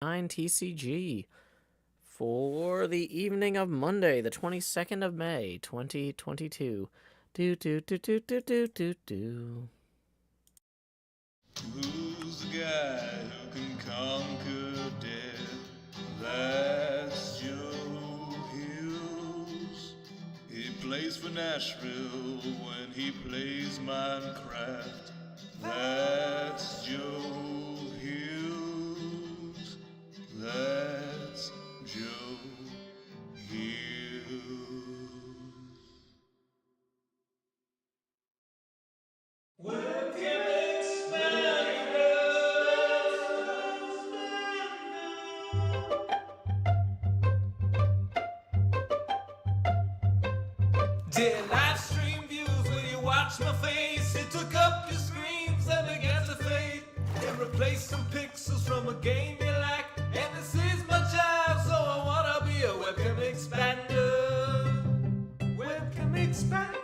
9 TCG for the evening of Monday, the 22nd of May, 2022. Do. Who's the guy who can conquer death? That's Joe Hills. He plays for Nashville when he plays Minecraft. That's Joe Hills. That's Joe Hills. Did live stream views when you watch my face? It took up your screams and began to fade. It replaced some pixels from a game you like. And this is my job, so I wanna be a webcam expander. Webcam expander.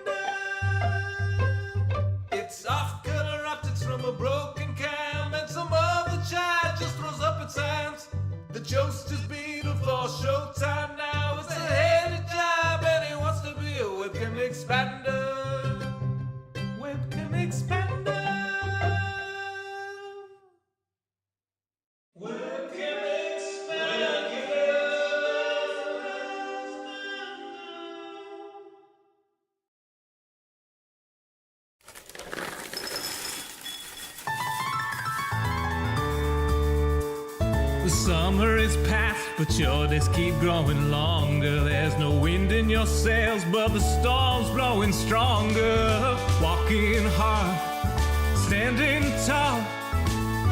It's off color optics from a broken cam, and some other child just throws up its hands. The Jost is beaten for showtime now. It's a heady job, and he wants to be a webcam expander. Webcam expander. Webcam expander. The summer is past, but your days keep growing longer. There's no wind in your sails, but the storm's blowing stronger. Walking hard, standing tall,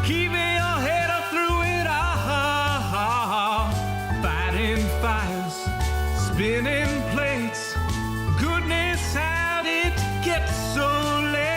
keeping your head up through it all. Fighting fires, spinning plates. Goodness, how did it get so late?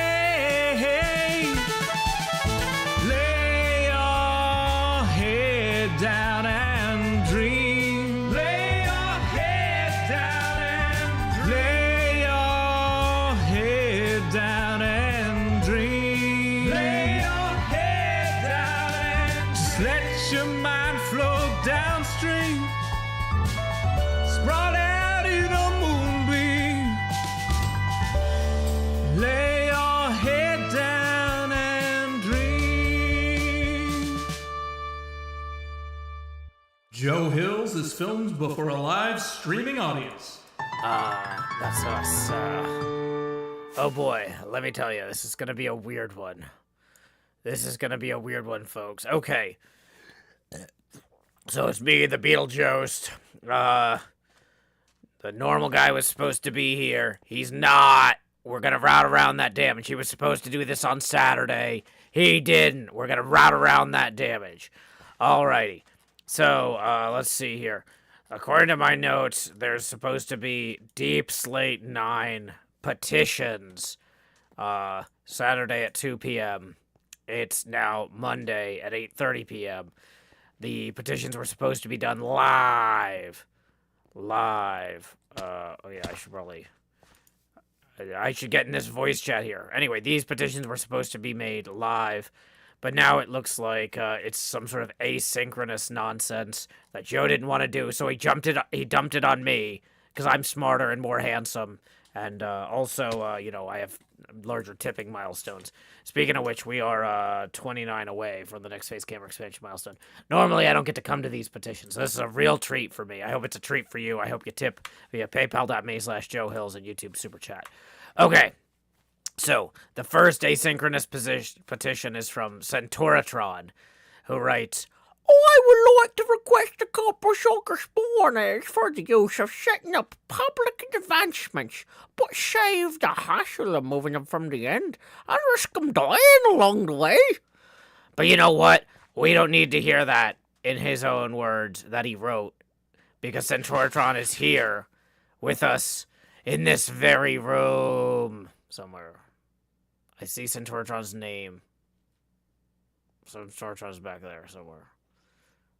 Lay your head down and dream. Lay your head down and lay your head down and dream. Lay your head down and just let your mind flow downstream. Spread out in a moonbeam. Lay your head down and dream. Joe Hills is filmed before a live streaming audience. That's us. Oh boy, let me tell you, this is gonna be a weird one. Folks. Okay. So it's me, the Beetlejuice. The normal guy was supposed to be here. He's not. We're gonna route around that damage. He was supposed to do this on Saturday. He didn't. We're gonna route around that damage. Alrighty. So, let's see here. According to my notes, there's supposed to be Deep Slate 9 petitions, Saturday at 2 p.m. It's now Monday at 8:30 p.m. The petitions were supposed to be done live. Oh yeah, I should get in this voice chat here. Anyway, these petitions were supposed to be made live, but now it looks like it's some sort of asynchronous nonsense that Joe didn't want to do, so he dumped it on me because I'm smarter and more handsome, and also, I have larger tipping milestones. Speaking of which, we are 29 away from the next Face Camera expansion milestone. Normally, I don't get to come to these petitions, so this is a real treat for me. I hope it's a treat for you. I hope you tip via paypal.me/Joe Hills and YouTube Super Chat. Okay, so the first asynchronous petition is from Centauratron, who writes, I would like to request a couple sugar spawners for the use of setting up public advancements, but save the hassle of moving them from the end and risk them dying along the way. But you know what? We don't need to hear that in his own words that he wrote, because Centauratron is here with us in this very room somewhere. I see Centauratron's name. Centauratron's back there somewhere.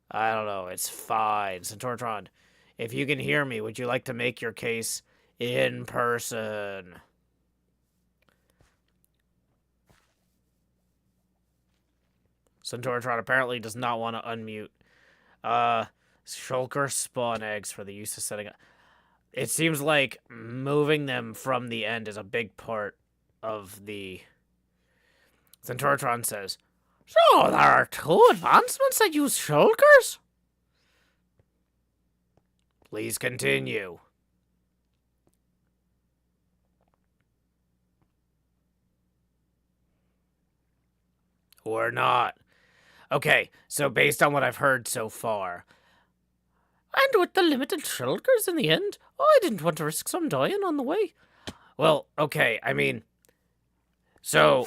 I don't know. It's fine. Centauratron, if you can hear me, would you like to make your case in person? Centauratron apparently does not want to unmute. Shulker spawn eggs for the use of setting up. It seems like moving them from the end is a big part of the... Centauratron says, "So there are 2 advancements that use shulkers? Please continue." Or not. Okay, so based on what I've heard so far... And with the limited shulkers in the end, I didn't want to risk some dying on the way. Well, okay, I mean... So,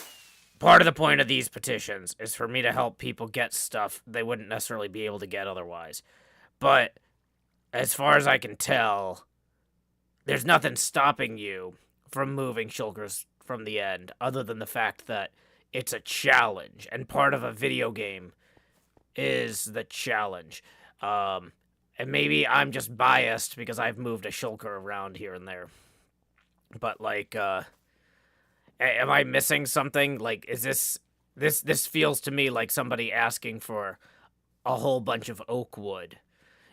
part of the point of these petitions is for me to help people get stuff they wouldn't necessarily be able to get otherwise. But, as far as I can tell, there's nothing stopping you from moving shulkers from the end, other than the fact that it's a challenge, and part of a video game is the challenge. And maybe I'm just biased because I've moved a shulker around here and there. But, like, am I missing something? Like, is this feels to me like somebody asking for a whole bunch of oak wood.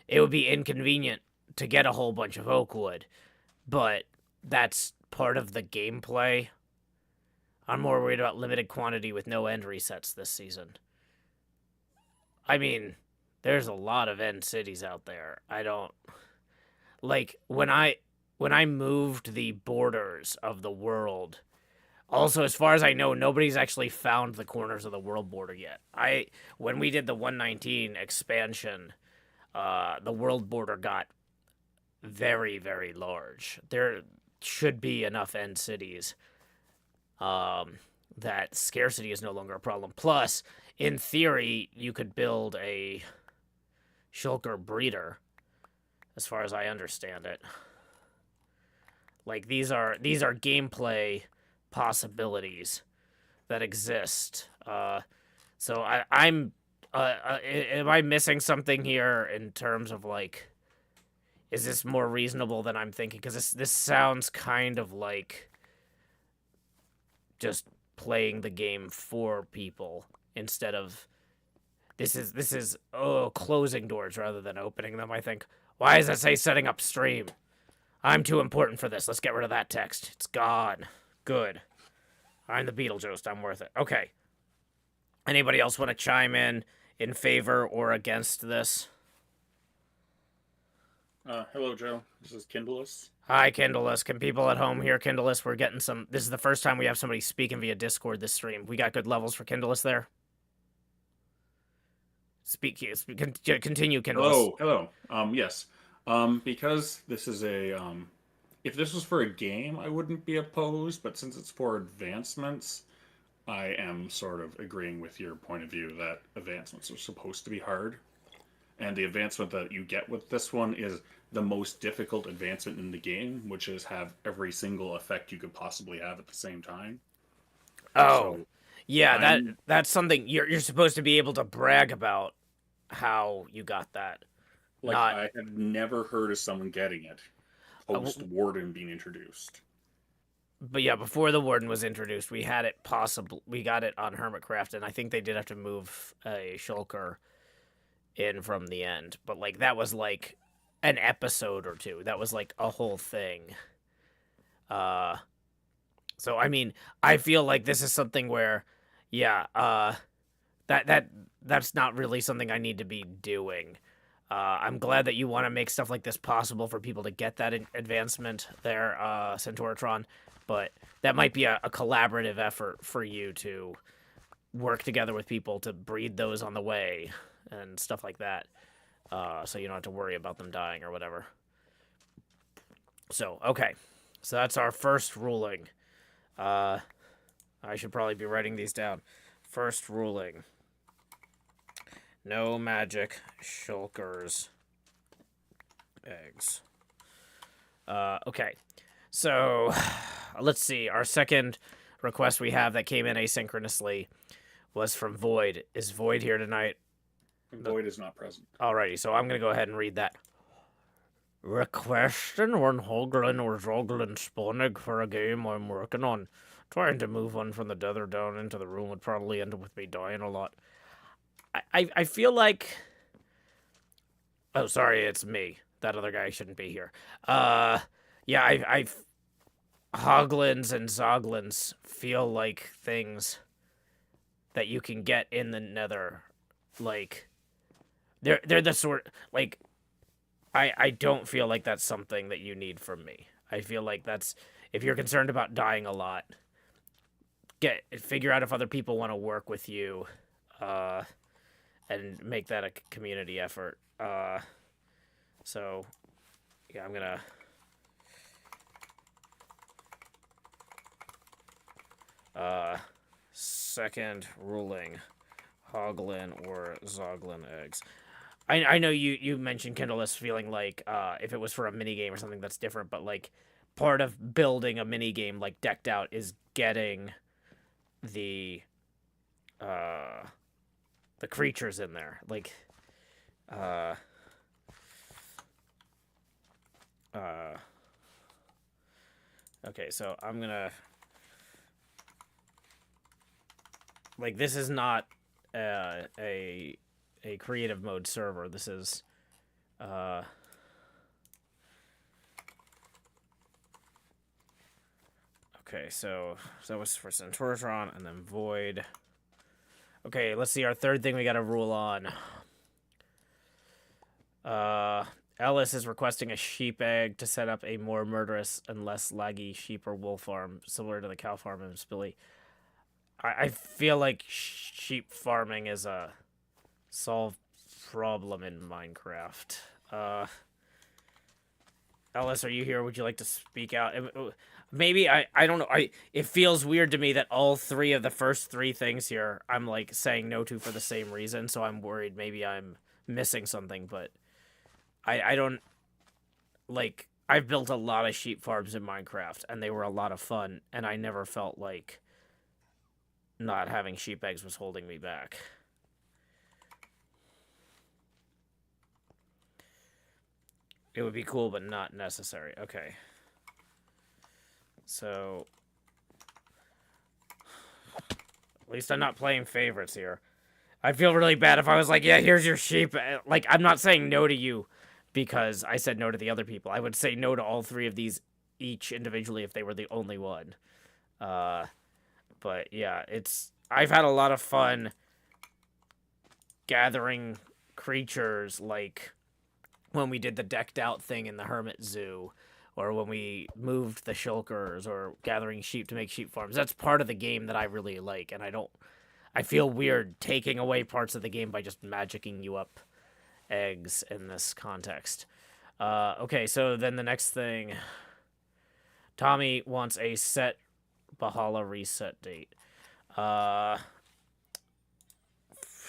It would be inconvenient to get a whole bunch of oak wood, but that's part of the gameplay. I'm more worried about limited quantity with no end resets this season. I mean, there's a lot of end cities out there. I don't... Like, when I moved the borders of the world... Also, as far as I know, nobody's actually found the corners of the world border yet. When we did the 119 expansion, the world border got very, very large. There should be enough end cities that scarcity is no longer a problem. Plus, in theory, you could build a shulker breeder, as far as I understand it. Like, these are gameplay possibilities that exist. So I'm am I missing something here in terms of, like, is this more reasonable than I'm thinking? Because this sounds kind of like just playing the game for people instead of this is closing doors rather than opening them, I think. Why does it say setting up stream? I'm too important for this. Let's get rid of that text. It's gone. Good. I'm the Beetlejuice. I'm worth it. Okay. Anybody else want to chime in favor or against this? Hello, Joe. This is Kindleus. Hi, Kindleus. Can people at home hear Kindleus? We're getting some... This is the first time we have somebody speaking via Discord this stream. We got good levels for Kindleus there? Continue, Kindleus. Hello. Yes. Because this is a... If this was for a game, I wouldn't be opposed, but since it's for advancements, I am sort of agreeing with your point of view that advancements are supposed to be hard. And the advancement that you get with this one is the most difficult advancement in the game, which is have every single effect you could possibly have at the same time. Oh, so yeah, that's something you're supposed to be able to brag about how you got that. I had never heard of someone getting it post Warden being introduced. But yeah, before the Warden was introduced, we had it we got it on HermitCraft, and I think they did have to move a shulker in from the end. But, like, that was like an episode or two. That was like a whole thing. So I mean, I feel like this is something where, yeah, that's not really something I need to be doing. I'm glad that you want to make stuff like this possible for people to get that advancement there, Centauratron, but that might be a collaborative effort for you to work together with people to breed those on the way and stuff like that, so you don't have to worry about them dying or whatever. So, okay. So that's our first ruling. I should probably be writing these down. First ruling. No magic shulkers eggs. Okay. So, let's see. Our second request we have that came in asynchronously was from Void. Is Void here tonight? Void is not present. Alrighty, so I'm going to go ahead and read that. Requesting one hoglin or joglin spawning for a game I'm working on. Trying to move one from the nether down into the room would probably end up with me dying a lot. I feel like Oh, sorry, it's me. That other guy shouldn't be here. Yeah, I've Hoglins and Zoglins feel like things that you can get in the Nether. Like they're the sort like I don't feel like that's something that you need from me. I feel like that's if you're concerned about dying a lot, figure out if other people want to work with you, and make that a community effort. So yeah, I'm gonna. Second ruling, Hoglin or Zoglin eggs. I know you mentioned Kindle as feeling like if it was for a mini game or something that's different, but like part of building a mini game like decked out is getting the creatures in there. Like okay, so I'm gonna like this is not a creative mode server. This is okay, so that was for Centauratron and then Void. Okay, let's see our third thing we gotta rule on. Ellis is requesting a sheep egg to set up a more murderous and less laggy sheep or wool farm, similar to the cow farm in Spilly. I feel like sheep farming is a solved problem in Minecraft. Ellis, are you here? Would you like to speak out? Maybe I don't know. It feels weird to me that all three of the first three things here I'm like saying no to for the same reason, so I'm worried maybe I'm missing something, but I don't like I've built a lot of sheep farms in Minecraft and they were a lot of fun and I never felt like not having sheep eggs was holding me back. It would be cool, but not necessary. Okay. So, at least I'm not playing favorites here. I'd feel really bad if I was like, yeah, here's your sheep. Like, I'm not saying no to you because I said no to the other people. I would say no to all three of these each individually if they were the only one. But yeah, I've had a lot of fun gathering creatures like when we did the decked out thing in the Hermit Zoo, or when we moved the shulkers, or gathering sheep to make sheep farms. That's part of the game that I really like, and I feel weird taking away parts of the game by just magicking you up eggs in this context. Okay, so then the next thing, Tommy wants a set Bahala reset date.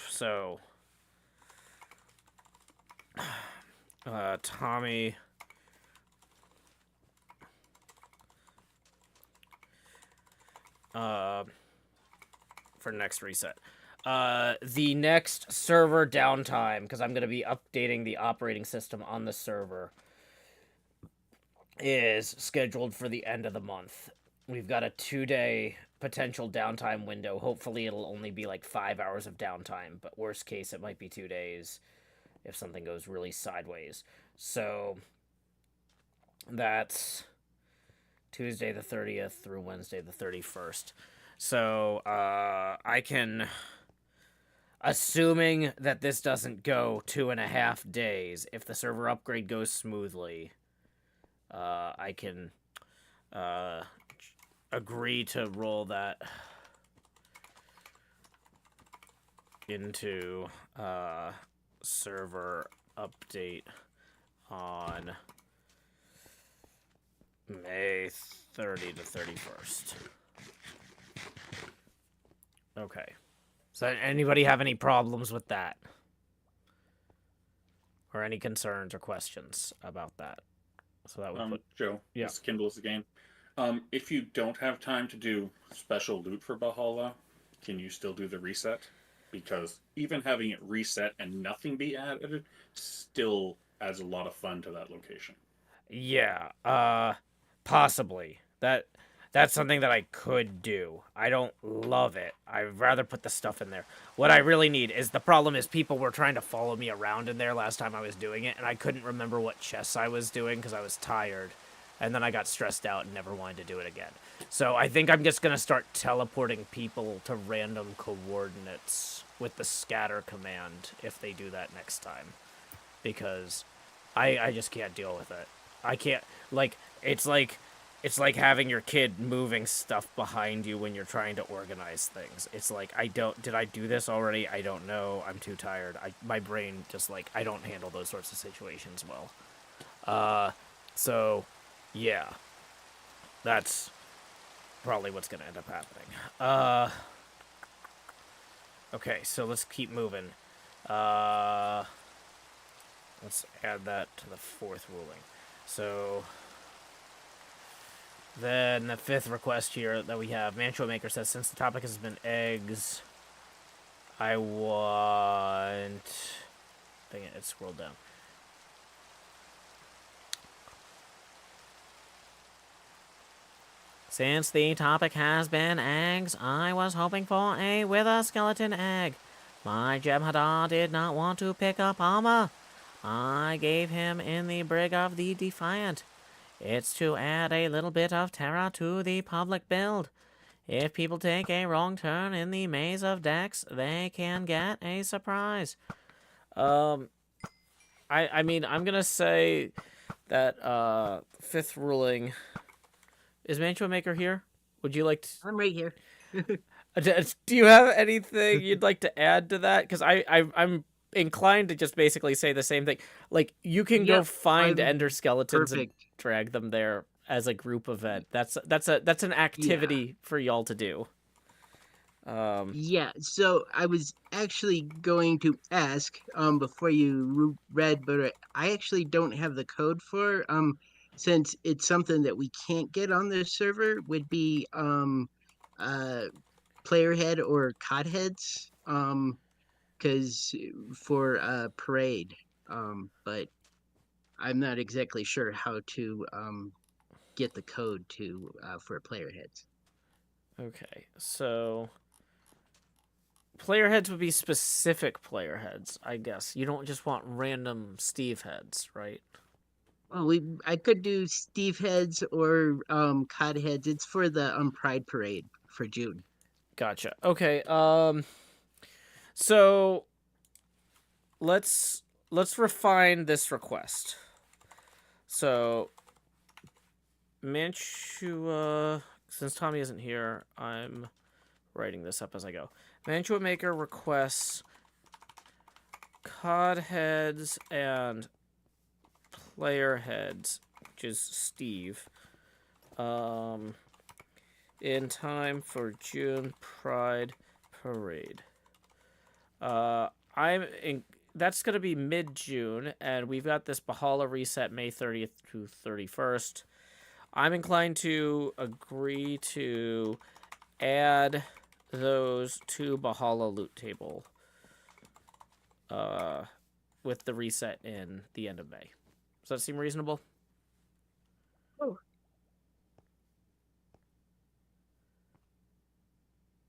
So Tommy for next reset. The next server downtime, because I'm going to be updating the operating system on the server, is scheduled for the end of the month. We've got a 2-day potential downtime window. Hopefully it'll only be like 5 hours of downtime, but worst case it might be 2 days if something goes really sideways. So that's Tuesday the 30th through Wednesday the 31st. So I can, assuming that this doesn't go 2.5 days, if the server upgrade goes smoothly, I can agree to roll that into server update on May 30 to 31st. Okay. So anybody have any problems with that? Or any concerns or questions about that? So that would Joe, Yeah. This Kindles again. If you don't have time to do special loot for Bahala, can you still do the reset? Because even having it reset and nothing be added still adds a lot of fun to that location. Yeah, possibly. That's something that I could do. I don't love it. I'd rather put the stuff in there. What I really need is, the problem is people were trying to follow me around in there last time I was doing it, and I couldn't remember what chests I was doing because I was tired. And then I got stressed out and never wanted to do it again. So I think I'm just going to start teleporting people to random coordinates with the scatter command if they do that next time. Because I just can't deal with it. I can't, like, it's like having your kid moving stuff behind you when you're trying to organize things. It's like, did I do this already? I don't know. I'm too tired. My brain just, like, I don't handle those sorts of situations well. So, yeah. That's probably what's going to end up happening. Okay, so let's keep moving. Let's add that to the 4th ruling. So, then the 5th request here that we have, Mantua Maker says, since the topic has been eggs, I want... Dang it, it scrolled down. Since the topic has been eggs, I was hoping for a wither skeleton egg. My Jebhadar did not want to pick up armor. I gave him in the Brig of the Defiant. It's to add a little bit of terror to the public build. If people take a wrong turn in the maze of decks, they can get a surprise. I mean, I'm gonna say that 5th ruling. Is Mantua Maker here? Would you like to... I'm right here. Do you have anything you'd like to add to that? Because I'm inclined to just basically say the same thing. Like, you can go find Ender Skeletons and drag them there as a group event. That's an activity for y'all to do. Yeah, so I was actually going to ask before you read, but I actually don't have the code for since it's something that we can't get on this server, would be player head or cod heads because for parade, but I'm not exactly sure how to get the code to for player heads. Okay, so player heads would be specific player heads, I guess. You don't just want random Steve heads, right? Well, I could do Steve heads or cod heads. It's for the Pride Parade for June. Gotcha. Okay. So let's refine this request. So Mantua, since Tommy isn't here, I'm writing this up as I go. Mantua Maker requests cod heads and player heads, which is Steve, in time for June Pride Parade. That's going to be mid-June, and we've got this Bahala reset May 30th to 31st. I'm inclined to agree to add those to Bahala loot table with the reset in the end of May. Does that seem reasonable? Oh.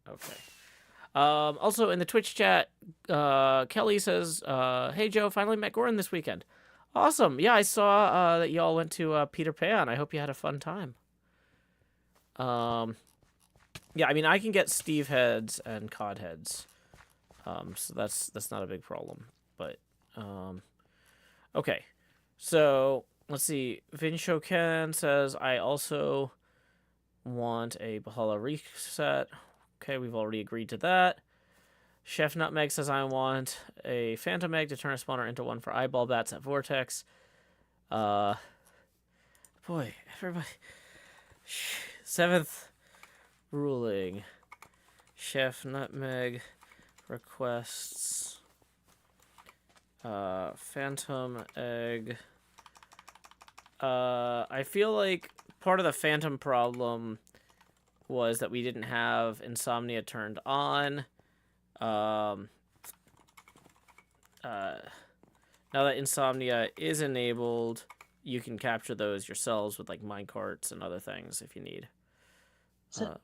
Okay. Also, in the Twitch chat, Kelly says, hey, Joe, finally met Gordon this weekend. Awesome. Yeah, I saw that y'all went to Peter Pan. I hope you had a fun time. Yeah, I mean, I can get Steve heads and cod heads. So that's not a big problem. But, okay. So, let's see. Vin Shoken says, I also want a Bahala reset. Okay, we've already agreed to that. Chef Nutmeg says, I want a Phantom Egg to turn a spawner into one for eyeball bats at Vortex. Boy, everybody. 7th ruling. Chef Nutmeg requests Phantom Egg. I feel like part of the Phantom problem was that we didn't have Insomnia turned on. Now that Insomnia is enabled, you can capture those yourselves with like minecarts and other things if you need. So, Uh,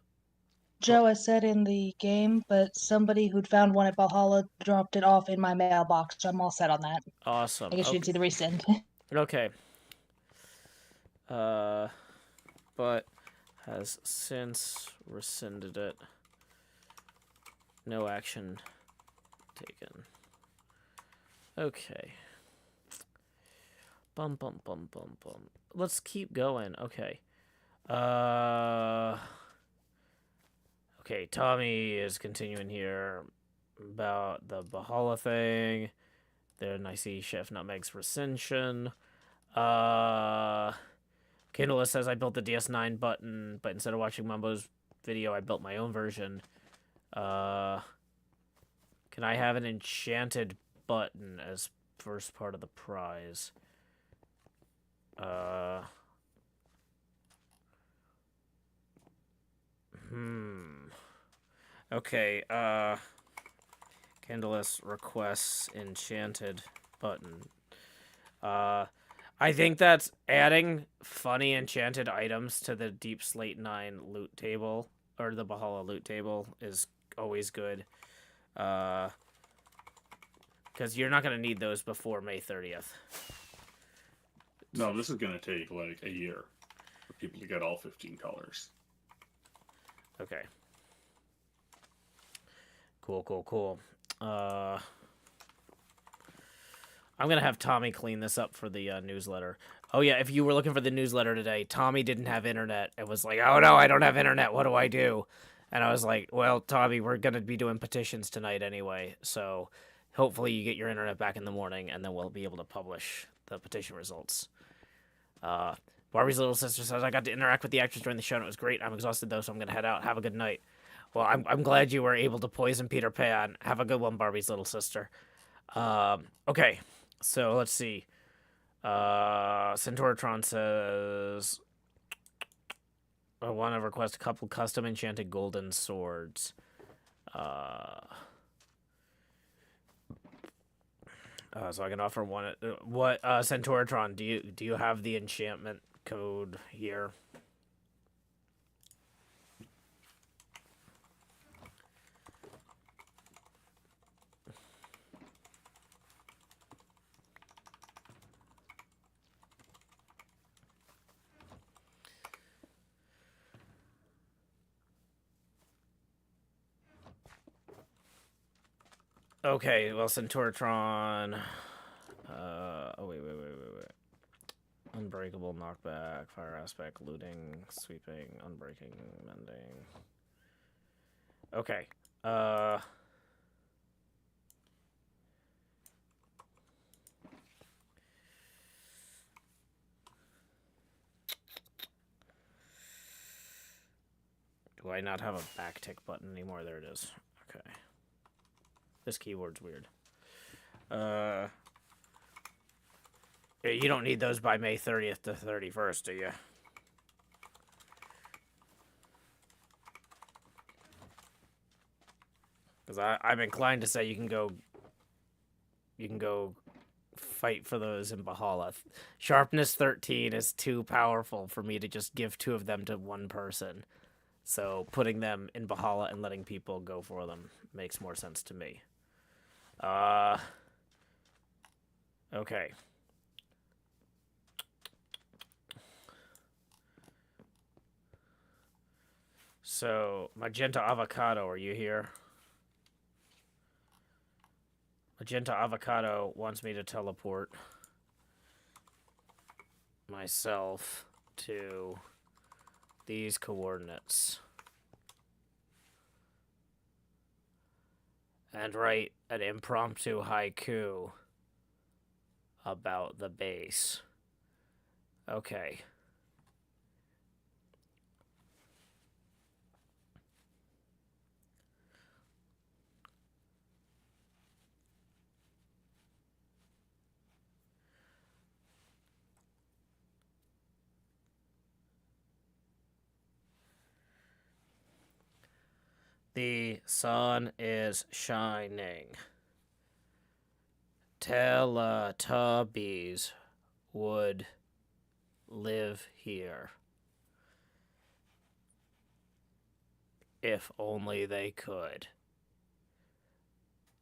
Joe, I said in the game, but somebody who'd found one at Valhalla dropped it off in my mailbox, so I'm all set on that. awesome. I guess you didn't Okay. see the resend. Okay. But has since rescinded it. No action taken. Okay. Bum bum bum bum bum. Let's keep going. Okay. Okay, Tommy is continuing here about the Bahala thing. Then I see Chef Nutmeg's recension. Kindle says I built the DS9 button, but instead of watching Mumbo's video, I built my own version. Can I have an enchanted button as first part of the prize? Okay, Candleus requests enchanted button. I think that's adding funny enchanted items to the Deep Slate 9 loot table, or the Bahala loot table, is always good. Because you're not going to need those before May 30th. No, this is going to take like a year for people to get all 15 colors. Okay. Cool. I'm going to have Tommy clean this up for the newsletter. Oh, yeah, if you were looking for the newsletter today, Tommy didn't have internet. It was like, oh, no, I don't have internet. What do I do? And I was like, well, Tommy, we're going to be doing petitions tonight anyway. So hopefully you get your internet back in the morning, and then we'll be able to publish the petition results. Barbie's little sister says, I got to interact with the actors during the show, and it was great. I'm exhausted, though, so I'm going to head out. Have a good night. Well, I'm glad you were able to poison Peter Pan. Have a good one, Barbie's little sister. Okay, so let's see. Centauratron says, I want to request a couple custom enchanted golden swords. So I can offer one. What Centauratron? Do you have the enchantment code here? Okay, well, Centauratron. Oh, wait. Unbreakable, knockback, fire aspect, looting, sweeping, unbreaking, mending. Okay. Do I not have a backtick button anymore? There it is. Okay. This keyword's weird. You don't need those by May 30th to 31st, do you? Because I'm inclined to say you can go fight for those in Bahala. Sharpness 13 is too powerful for me to just give 2 of them to one person. So putting them in Bahala and letting people go for them makes more sense to me. Okay. So, Magenta Avocado, are you here? Magenta Avocado wants me to teleport myself to these coordinates and write an impromptu haiku about the base. Okay. The sun is shining. Teletubbies would live here. If only they could.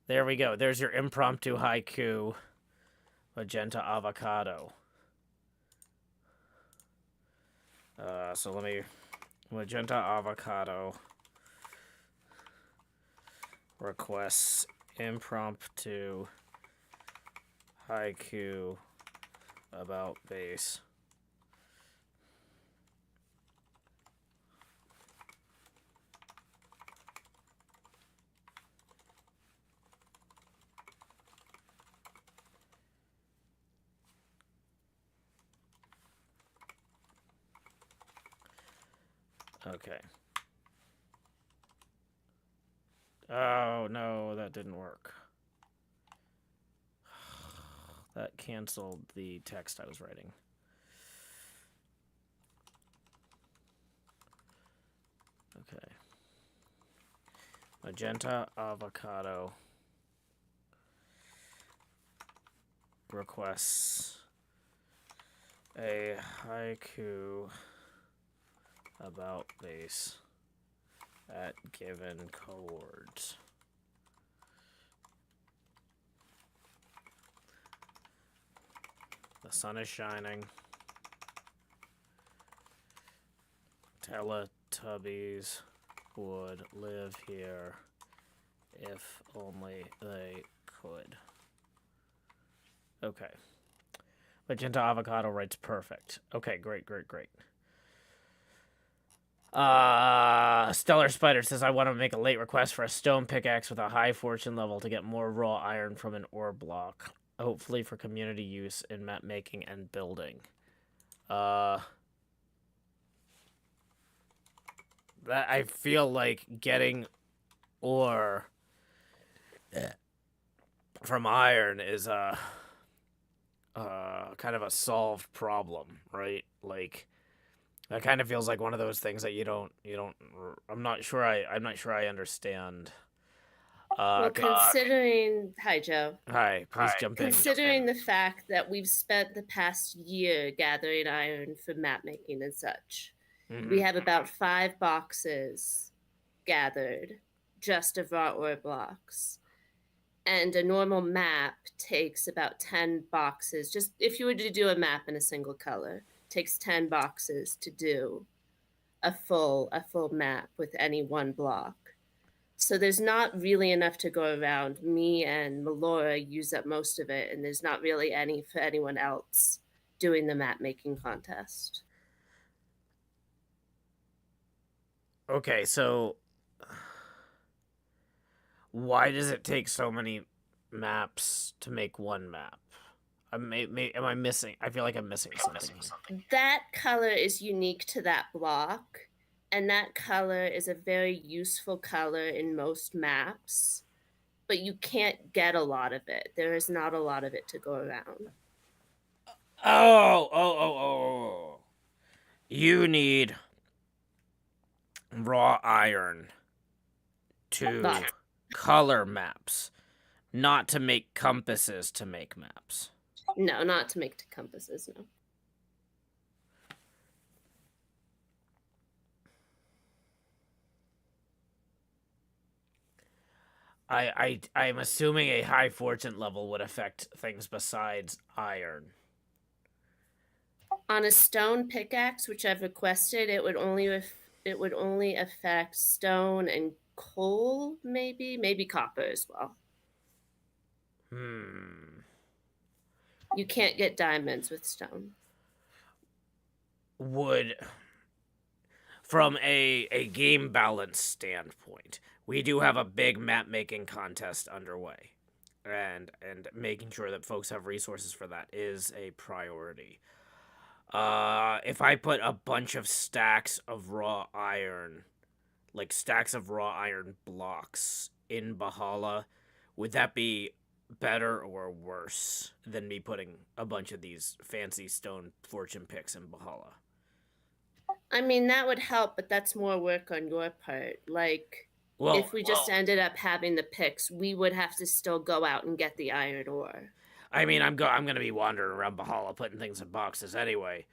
There we go. There's your impromptu haiku, magenta avocado. So let me... Magenta avocado requests impromptu haiku about base. Okay. Oh, no, that didn't work. That canceled the text I was writing. Okay. Magenta avocado requests a haiku about base at given coords. The sun is shining. Teletubbies would live here if only they could. Okay. Magenta avocado writes perfect. Okay, great. Stellar Spider says, I want to make a late request for a stone pickaxe with a high fortune level to get more raw iron from an ore block. Hopefully for community use in map making and building. That I feel like getting ore from iron is kind of a solved problem, right? Like, that kind of feels like one of those things that you don't. I'm not sure I understand. Well, considering, hi Joe. Hi, please jump in. Considering the fact that we've spent the past year gathering iron for map making and such, we have about 5 boxes gathered just of raw ore blocks. And a normal map takes about 10 boxes. Just if you were to do a map in a single color, takes 10 boxes to do a full map with any one block. So there's not really enough to go around. Me and Melora use up most of it, and there's not really any for anyone else doing the map making contest. Okay, so why does it take so many maps to make one map? Am I missing? I feel like I'm missing something. That color is unique to that block, and that color is a very useful color in most maps, but you can't get a lot of it. There is not a lot of it to go around. Oh. You need raw iron to color maps, not to make compasses to make maps. No, not to make compasses, no. I'm assuming a high fortune level would affect things besides iron. On a stone pickaxe, which I've requested, it would only affect stone and coal, maybe copper as well. You can't get diamonds with stone. From a game balance standpoint, we do have a big map making contest underway, and making sure that folks have resources for that is a priority. If I put a bunch of stacks of raw iron, like stacks of raw iron blocks in Bahala, would that be better or worse than me putting a bunch of these fancy stone fortune picks in Bahala? I mean, that would help, but that's more work on your part. Like, if we just ended up having the picks, we would have to still go out and get the iron ore. I mean, I'm going to be wandering around Bahala putting things in boxes anyway.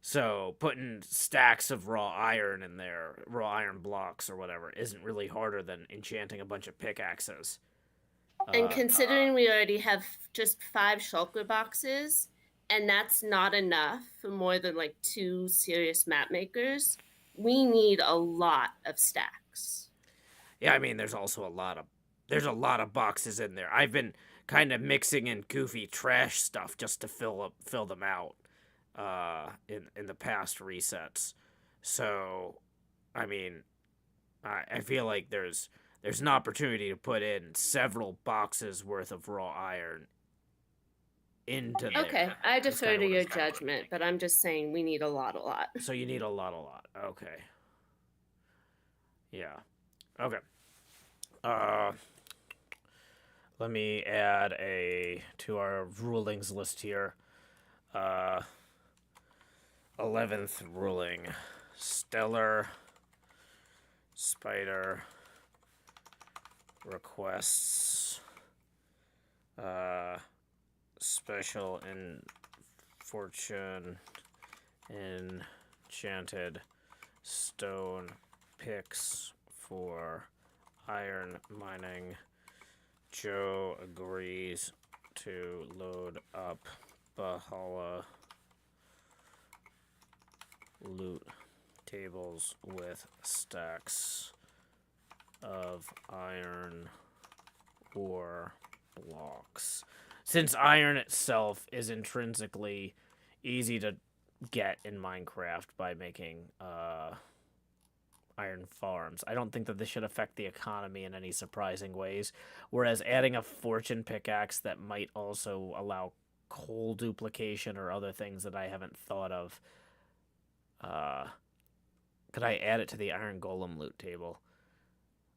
So putting stacks of raw iron in there, raw iron blocks or whatever, isn't really harder than enchanting a bunch of pickaxes. And considering we already have just 5 shulker boxes, and that's not enough for more than like 2 serious map makers, we need a lot of stacks. Yeah, I mean, there's also a lot of boxes in there. I've been kind of mixing in goofy trash stuff just to fill them out in the past resets. So, I mean, I feel like there's an opportunity to put in several boxes worth of raw iron into there. Okay, I defer to your judgment, but I'm just saying we need a lot. So you need a lot. Okay. Yeah. Okay. Let me add to our rulings list here. 11th ruling. Stellar Spider requests special fortune enchanted stone picks for iron mining. Joe agrees to load up Bahala loot tables with stacks of iron ore blocks. Since iron itself is intrinsically easy to get in Minecraft by making iron farms, I don't think that this should affect the economy in any surprising ways. Whereas adding a fortune pickaxe that might also allow coal duplication or other things that I haven't thought of. Could I add it to the iron golem loot table?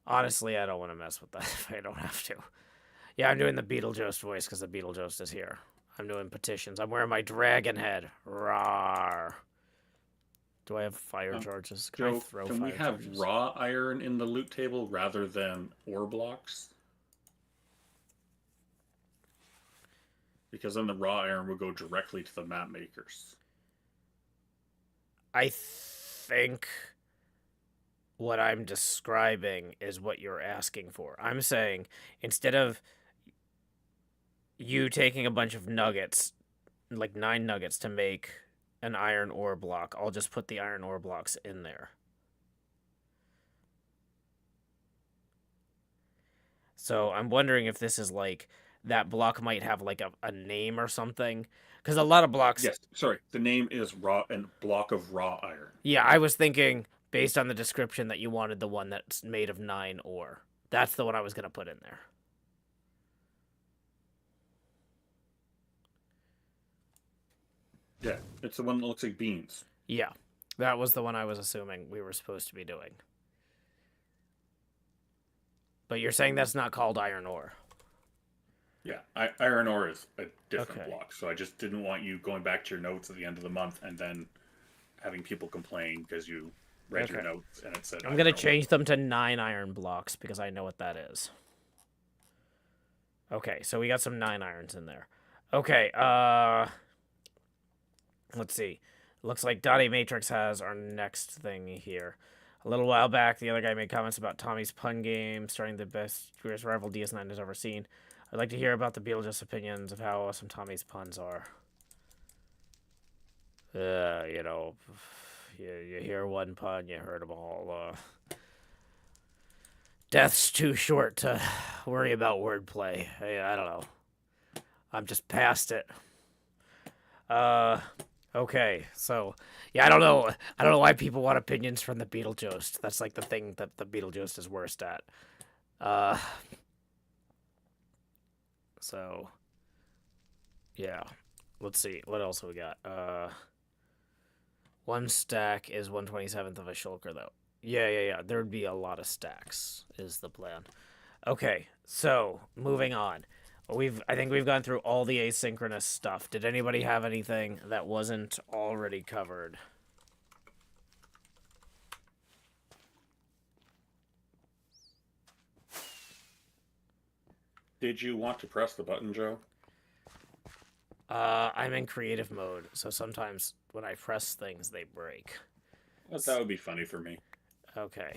Honestly, I don't want to mess with that if I don't have to. Yeah, I'm doing the Beetlejuice voice because the Beetlejuice is here. I'm doing petitions. I'm wearing my dragon head. Rawr. Do I have fire charges? Joe, can we have raw iron in the loot table rather than ore blocks? Because then the raw iron would go directly to the map makers. I think what I'm describing is what you're asking for. I'm saying instead of you taking a bunch of nuggets, like 9 nuggets to make an iron ore block, I'll just put the iron ore blocks in there. So I'm wondering if this is like that block might have like a name or something. Because a lot of blocks... Yes, sorry. The name is raw and block of raw iron. Yeah, I was thinking, based on the description, that you wanted the one that's made of 9 ore. That's the one I was going to put in there. Yeah, it's the one that looks like beans. Yeah, that was the one I was assuming we were supposed to be doing. But you're saying that's not called iron ore. Yeah, iron ore is a different block, so I just didn't want you going back to your notes at the end of the month and then having people complain because you read your notes and it said... I'm going to change them to 9 iron blocks because I know what that is. Okay, so we got some 9 irons in there. Okay, let's see. Looks like Dottie Matrix has our next thing here. A little while back, the other guy made comments about Tommy's pun game, starting the best rival DS9 has ever seen. I'd like to hear about the Beetlejuice opinions of how awesome Tommy's puns are. You know, you hear one pun, you heard them all. Death's too short to worry about wordplay. I don't know. I'm just past it. Okay, so yeah, I don't know why people want opinions from the Beetlejuice. That's like the thing that the Beetlejuice is worst at. So yeah, let's see what else we got. 1 stack is 1/27th of a shulker though. Yeah. There would be a lot of stacks is the plan. Okay, so moving on. I think we've gone through all the asynchronous stuff. Did anybody have anything that wasn't already covered? Did you want to press the button, Joe? I'm in creative mode, so sometimes when I press things, they break. Well, that would be funny for me. Okay.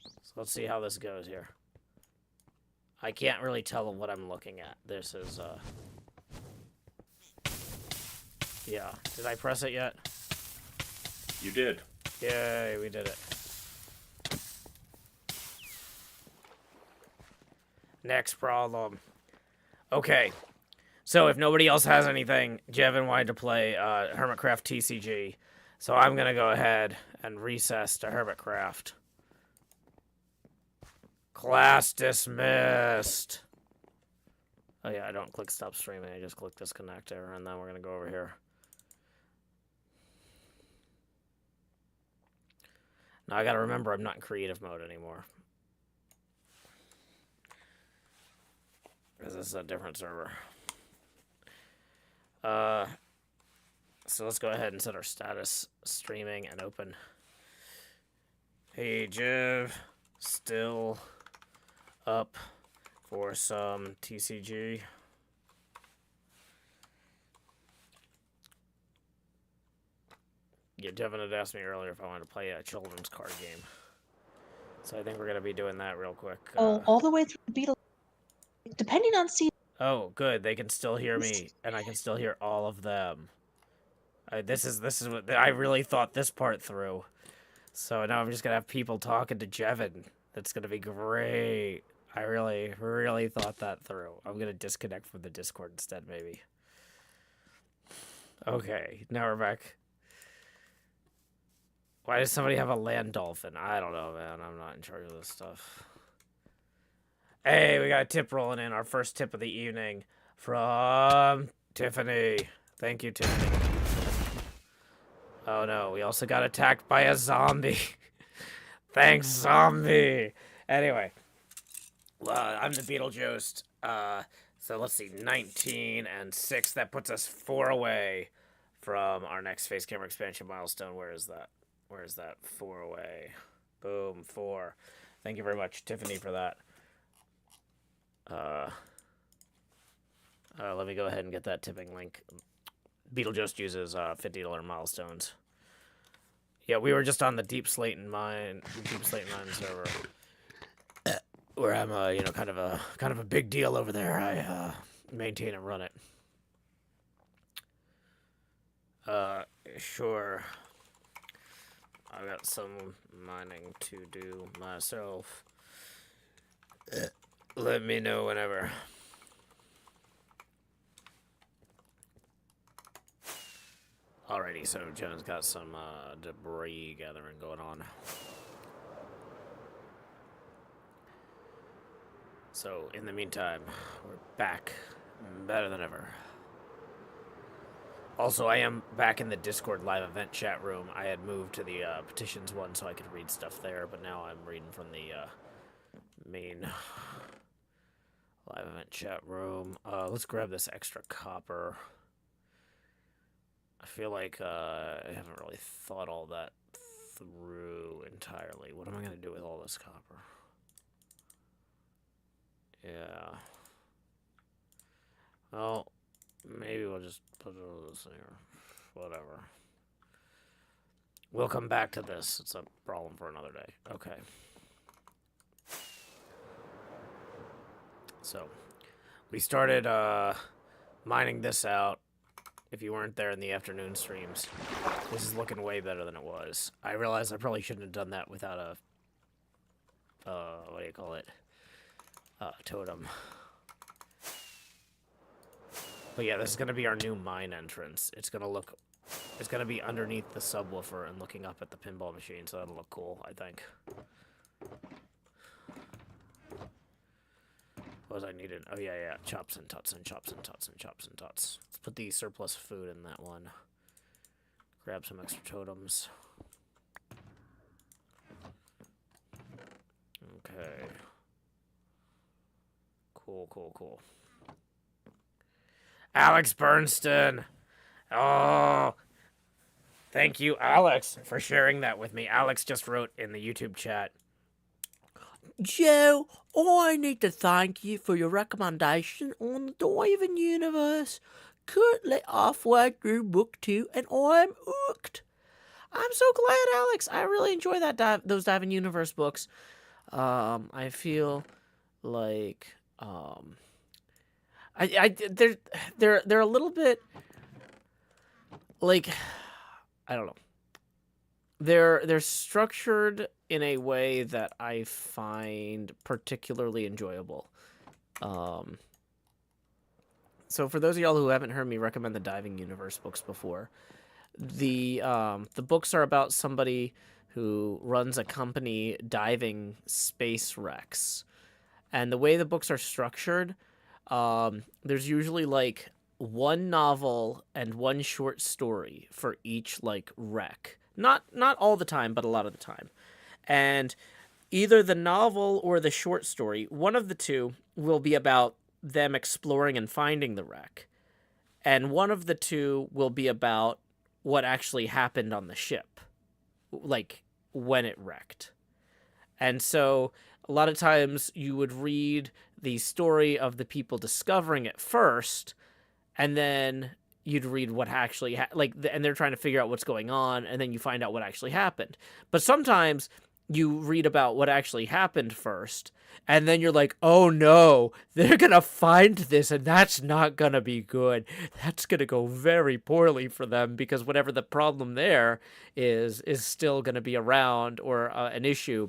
So let's see how this goes here. I can't really tell what I'm looking at. This is, yeah. Did I press it yet? You did. Yay, we did it. Next problem. Okay. So if nobody else has anything, Jevin wanted to play HermitCraft TCG. So I'm going to go ahead and recess to HermitCraft. Class dismissed. Oh yeah, I don't click stop streaming. I just click disconnect there, and then we're going to go over here. Now I got to remember I'm not in creative mode anymore. Because this is a different server. So let's go ahead and set our status streaming and open. Hey, Jev. Still up for some TCG. Yeah, Devin had asked me earlier if I wanted to play a children's card game. So I think we're going to be doing that real quick. All the way through the Beetle. Depending on season. Oh, good. They can still hear me, and I can still hear all of them. This is what I really thought this part through. So now I'm just gonna have people talking to Jevin. That's gonna be great. I really, really thought that through. I'm gonna disconnect from the Discord instead, maybe. Okay, now we're back. Why does somebody have a land dolphin? I don't know, man. I'm not in charge of this stuff. Hey, we got a tip rolling in. Our first tip of the evening from Tiffany. Thank you, Tiffany. Oh no, we also got attacked by a zombie. Thanks, zombie. Anyway, I'm the Beetlejuice. So let's see, 19 and 6. That puts us 4 away from our next face camera expansion milestone. Where is that? Where is that? 4 away. Boom, 4. Thank you very much, Tiffany, for that. Let me go ahead and get that tipping link. Beetlejuice uses $50 milestones. Yeah, we were just on the Deep Slate and Mine server, where I'm kind of a big deal over there. I maintain and run it. Sure. I got some mining to do myself. Let me know whenever. Alrighty, so Jen's got some debris gathering going on. So, in the meantime, we're back better than ever. Also, I am back in the Discord live event chat room. I had moved to the Petitions one so I could read stuff there, but now I'm reading from the main live event chat room. Let's grab this extra copper. I feel like I haven't really thought all that through entirely. What am I going to do with all this copper? Yeah. Well, maybe we'll just put it over this here. Whatever. We'll come back to this. It's a problem for another day. Okay. So, we started mining this out. If you weren't there in the afternoon streams, this is looking way better than it was. I realize I probably shouldn't have done that without a, what do you call it? Totem. But yeah, this is going to be our new mine entrance. It's going to be underneath the subwoofer and looking up at the pinball machine, so that'll look cool, I think. What was I needed? Oh, yeah. Chops and tots and chops and tots and chops and tots. Let's put the surplus food in that one. Grab some extra totems. Okay. Cool. Alex Bernstein! Oh! Thank you, Alex, for sharing that with me. Alex just wrote in the YouTube chat, Joe, I need to thank you for your recommendation on the diving universe. Currently halfway through book 2, and I'm hooked. I'm so glad, Alex. I really enjoy those diving universe books. I feel like they're a little bit like, I don't know. They're structured in a way that I find particularly enjoyable. So for those of y'all who haven't heard me recommend the Diving Universe books before, the books are about somebody who runs a company diving space wrecks. And the way the books are structured, there's usually like one novel and one short story for each like wreck. Not all the time, but a lot of the time. And either the novel or the short story, one of the two will be about them exploring and finding the wreck. And one of the two will be about what actually happened on the ship, like when it wrecked. And so a lot of times you would read the story of the people discovering it first, and then you'd read what actually and they're trying to figure out what's going on, and then you find out what actually happened. But sometimes you read about what actually happened first, and then you're like, oh no, they're gonna find this, and that's not gonna be good. That's gonna go very poorly for them, because whatever the problem there is still gonna be around, or an issue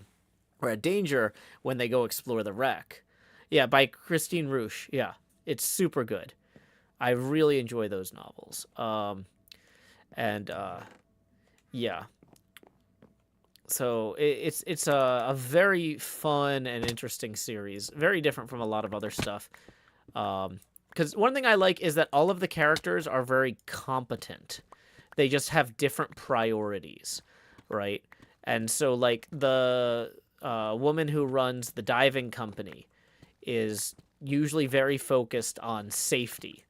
or a danger when they go explore the wreck. Yeah, by Christine Ruche. Yeah, it's super good. I really enjoy those novels. Yeah. So it's a very fun and interesting series. Very different from a lot of other stuff. Because one thing I like is that all of the characters are very competent. They just have different priorities, right? And so, like, the woman who runs the diving company is usually very focused on safety,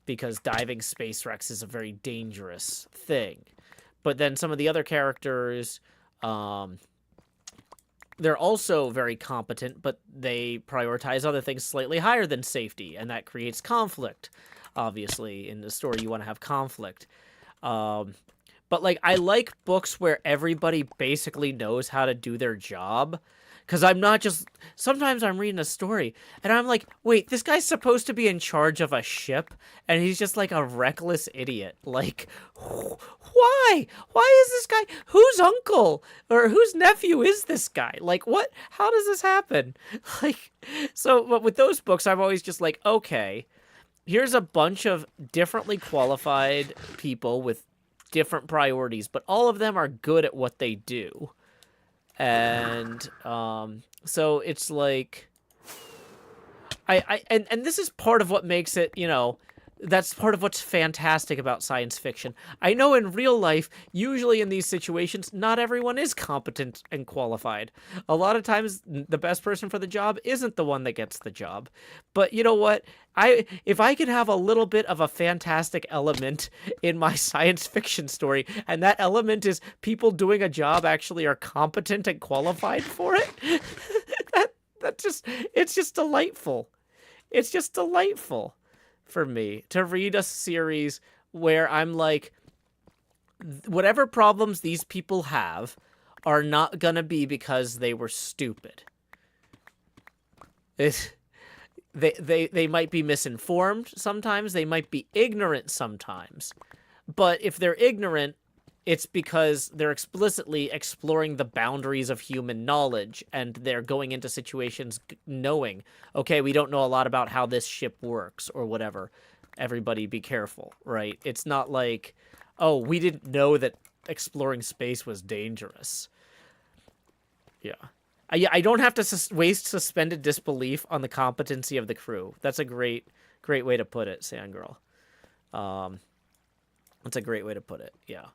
because diving space wrecks is a very dangerous thing. But then some of the other characters, they're also very competent, but they prioritize other things slightly higher than safety, and that creates conflict. Obviously, in the story, you want to have conflict. But, like, I like books where everybody basically knows how to do their job. Because I'm not just... Sometimes I'm reading a story, and I'm like, wait, this guy's supposed to be in charge of a ship, and he's just like a reckless idiot. Like, why? Why is this guy... Whose uncle or whose nephew is this guy? Like, what? How does this happen? Like, so, but with those books, I'm always just like, okay, here's a bunch of differently qualified people with different priorities, but all of them are good at what they do. And so it's like and this is part of what makes it, you know, that's part of what's fantastic about science fiction. I know in real life, usually in these situations, not everyone is competent and qualified. A lot of times, the best person for the job isn't the one that gets the job. But you know what? If I could have a little bit of a fantastic element in my science fiction story, and that element is people doing a job actually are competent and qualified for it, it's just delightful. It's just delightful for me to read a series where I'm like, whatever problems these people have are not gonna be because they were stupid. They might be misinformed sometimes, they might be ignorant sometimes, but if they're ignorant, it's because they're explicitly exploring the boundaries of human knowledge, and they're going into situations knowing, okay, we don't know a lot about how this ship works or whatever. Everybody be careful, right? It's not like, oh, we didn't know that exploring space was dangerous. Yeah. I don't have to waste suspended disbelief on the competency of the crew. That's a great way to put it, Sandgirl. That's a great way to put it, yeah.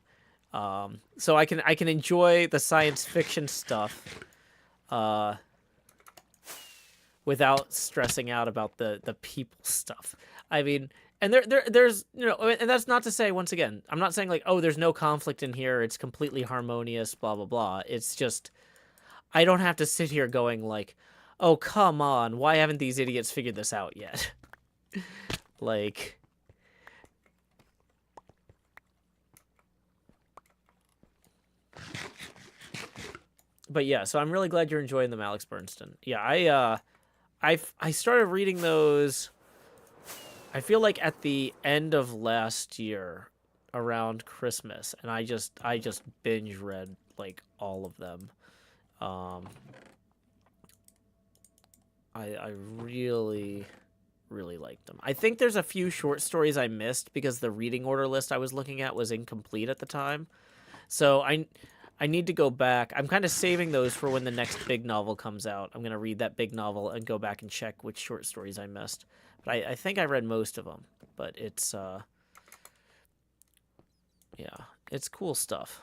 So I can enjoy the science fiction stuff without stressing out about the people stuff. I mean, and there's, you know, and that's not to say, once again, I'm not saying like, oh, there's no conflict in here, it's completely harmonious, blah blah blah. It's just I don't have to sit here going like, oh, come on, why haven't these idiots figured this out yet? Like... But yeah, so I'm really glad you're enjoying them, Alex Bernstein. Yeah, I started reading those, I feel like at the end of last year, around Christmas, and I just binge read like all of them. I really liked them. I think there's a few short stories I missed because the reading order list I was looking at was incomplete at the time. So I need to go back. I'm kind of saving those for when the next big novel comes out. I'm going to read that big novel and go back and check which short stories I missed. But I think I read most of them. But it's, yeah, it's cool stuff.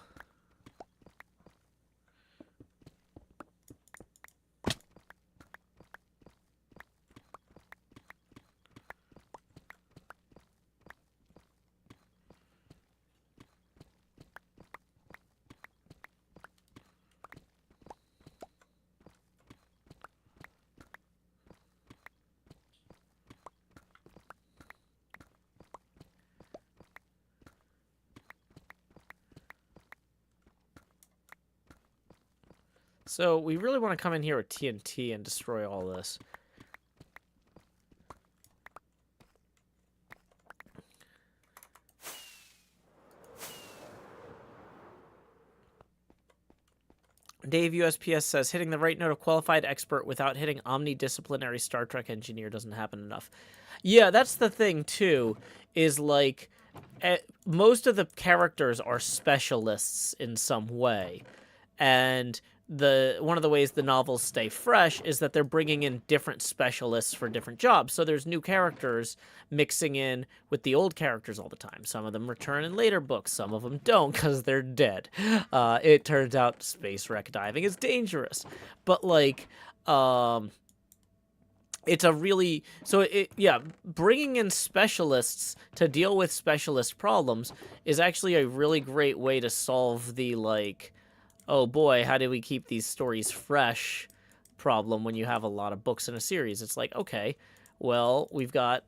So we really want to come in here with TNT and destroy all this. Dave USPS says, hitting the right note of qualified expert without hitting omnidisciplinary Star Trek engineer doesn't happen enough. Yeah, that's the thing, too, is like, most of the characters are specialists in some way. And one of the ways the novels stay fresh is that they're bringing in different specialists for different jobs. So there's new characters mixing in with the old characters all the time. Some of them return in later books. Some of them don't because they're dead. It turns out space wreck diving is dangerous. But, like, it's a really... So, bringing in specialists to deal with specialist problems is actually a really great way to solve the, like... oh boy, how do we keep these stories fresh problem when you have a lot of books in a series? It's like, okay, well, we've got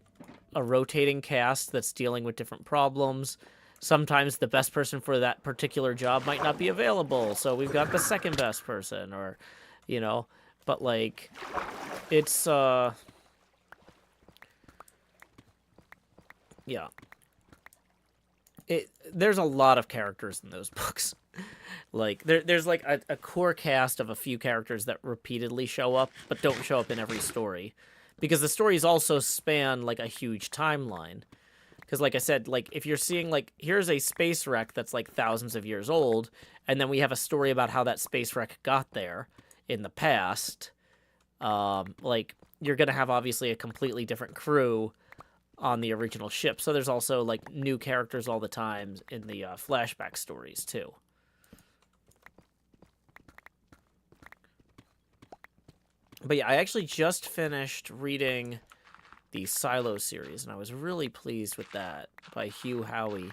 a rotating cast that's dealing with different problems. Sometimes the best person for that particular job might not be available, so we've got the second best person, or, you know, but, like, it's, yeah. There's a lot of characters in those books. Like, there's like a core cast of a few characters that repeatedly show up, but don't show up in every story. Because the stories also span, like, a huge timeline. Because, like I said, like, if you're seeing, like, here's a space wreck that's, like, thousands of years old, and then we have a story about how that space wreck got there in the past, like, you're going to have, obviously, a completely different crew on the original ship. So there's also, like, new characters all the time in the flashback stories, too. But yeah, I actually just finished reading the Silo series, and I was really pleased with that, by Hugh Howey.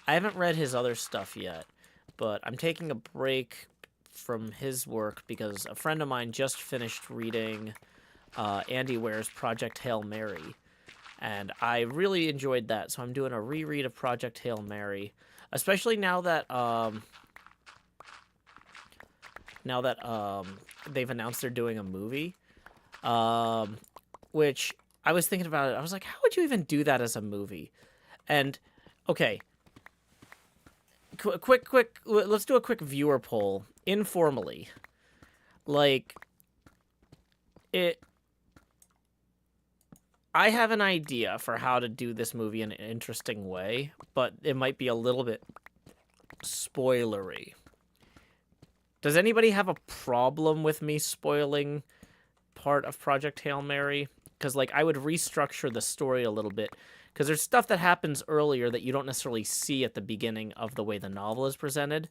I haven't read his other stuff yet, but I'm taking a break from his work because a friend of mine just finished reading Andy Ware's Project Hail Mary, and I really enjoyed that, so I'm doing a reread of Project Hail Mary, especially now that they've announced they're doing a movie, which I was thinking about it. I was like, how would you even do that as a movie? And, okay, quick, let's do a quick viewer poll, informally. Like, I have an idea for how to do this movie in an interesting way, but it might be a little bit spoilery. Does anybody have a problem with me spoiling part of Project Hail Mary? Because, like, I would restructure the story a little bit. Because there's stuff that happens earlier that you don't necessarily see at the beginning of the way the novel is presented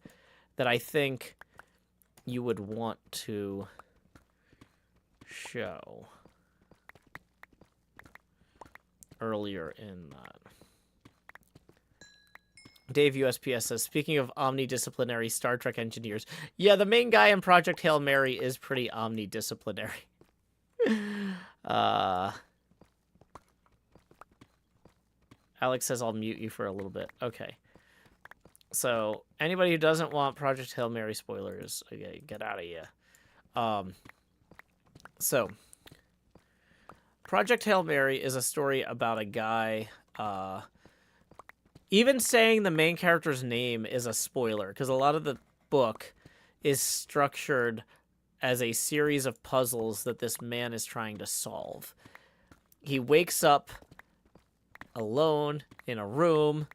that I think you would want to show earlier in that. Dave USPS says, speaking of omnidisciplinary Star Trek engineers, yeah, the main guy in Project Hail Mary is pretty omnidisciplinary. Alex says I'll mute you for a little bit. Okay. So, anybody who doesn't want Project Hail Mary spoilers, okay, get out of here. So, Project Hail Mary is a story about a guy, even saying the main character's name is a spoiler, because a lot of the book is structured as a series of puzzles that this man is trying to solve. He wakes up alone in a room,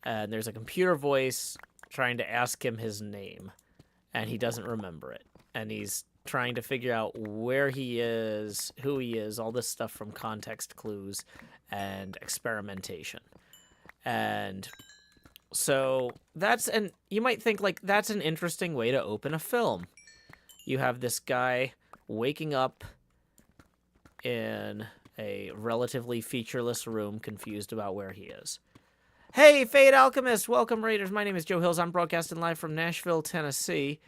and there's a computer voice trying to ask him his name, and he doesn't remember it. And he's trying to figure out where he is, who he is, all this stuff from context clues and experimentation. And so you might think, like, that's an interesting way to open a film. You have this guy waking up in a relatively featureless room, confused about where he is. Hey, Fade Alchemist! Welcome, Raiders. My name is Joe Hills. I'm broadcasting live from Nashville, Tennessee.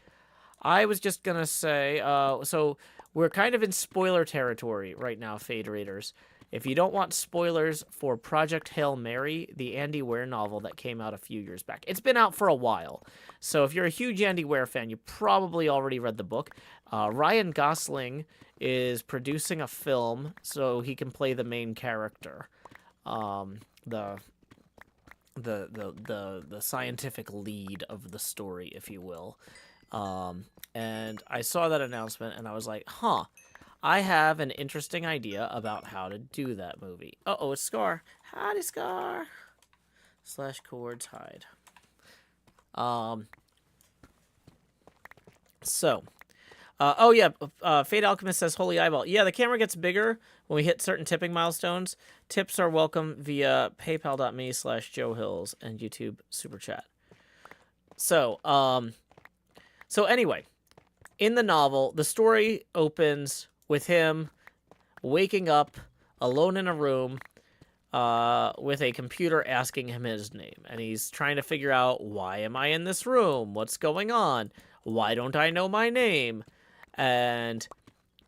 I was just going to say, so we're kind of in spoiler territory right now, Fade Raiders. If you don't want spoilers for Project Hail Mary, the Andy Weir novel that came out a few years back. It's been out for a while. So if you're a huge Andy Weir fan, you probably already read the book. Ryan Gosling is producing a film so he can play the main character. The scientific lead of the story, if you will. And I saw that announcement and I was like, huh, I have an interesting idea about how to do that movie. Uh-oh, it's Scar. Howdy, Scar. / chords hide. Fade Alchemist says, Holy Eyeball. Yeah, the camera gets bigger when we hit certain tipping milestones. Tips are welcome via paypal.me/Joe Hills and YouTube Super Chat. So anyway, in the novel, the story opens with him waking up alone in a room with a computer asking him his name. And he's trying to figure out, why am I in this room? What's going on? Why don't I know my name? And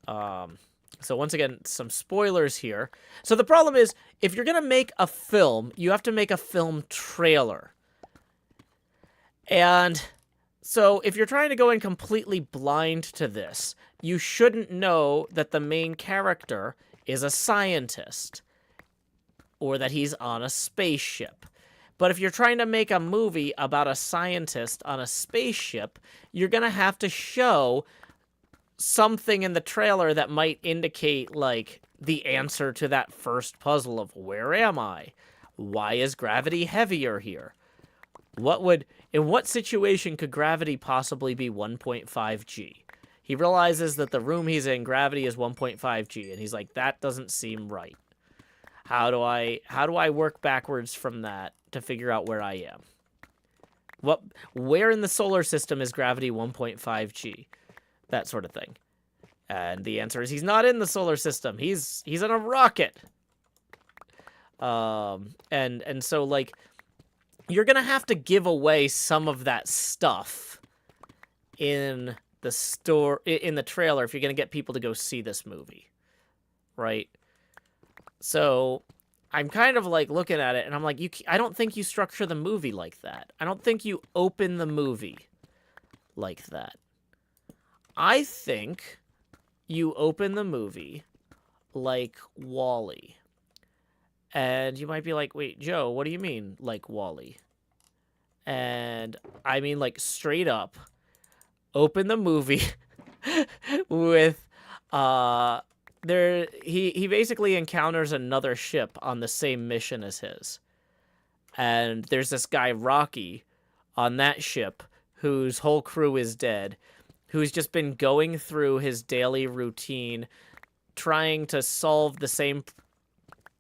so once again, some spoilers here. So the problem is, if you're going to make a film, you have to make a film trailer. And so if you're trying to go in completely blind to this, you shouldn't know that the main character is a scientist or that he's on a spaceship. But if you're trying to make a movie about a scientist on a spaceship, you're going to have to show something in the trailer that might indicate, like, the answer to that first puzzle of, where am I? Why is gravity heavier here? In what situation could gravity possibly be 1.5 G? He realizes that the room he's in, gravity is 1.5 G, and he's like, that doesn't seem right. How do I work backwards from that to figure out where I am? Where in the solar system is gravity 1.5 G? That sort of thing. And the answer is, he's not in the solar system. He's in a rocket. And so, like, you're gonna have to give away some of that stuff in the trailer if you're gonna get people to go see this movie, right? So I'm kind of like looking at it and I'm like, I don't think you structure the movie like that. I don't think you open the movie like that. I think you open the movie like WALL-E. And you might be like, wait, Joe, what do you mean, like WALL-E? And I mean, like, straight up, open the movie with, he basically encounters another ship on the same mission as his. And there's this guy, Rocky, on that ship, whose whole crew is dead, who's just been going through his daily routine, trying to solve the same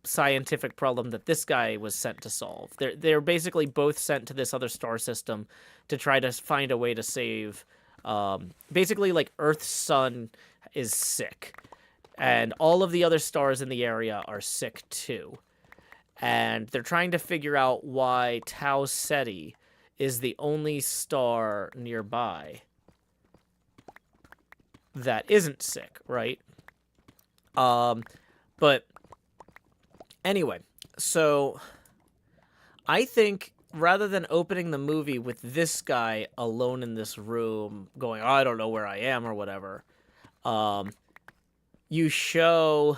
scientific problem that this guy was sent to solve. They're basically both sent to this other star system to try to find a way to save, basically, like, Earth's sun is sick, and all of the other stars in the area are sick too. and they're trying to figure out why Tau Ceti is the only star nearby that isn't sick, right? But anyway, so I think rather than opening the movie with this guy alone in this room going, I don't know where I am or whatever, you show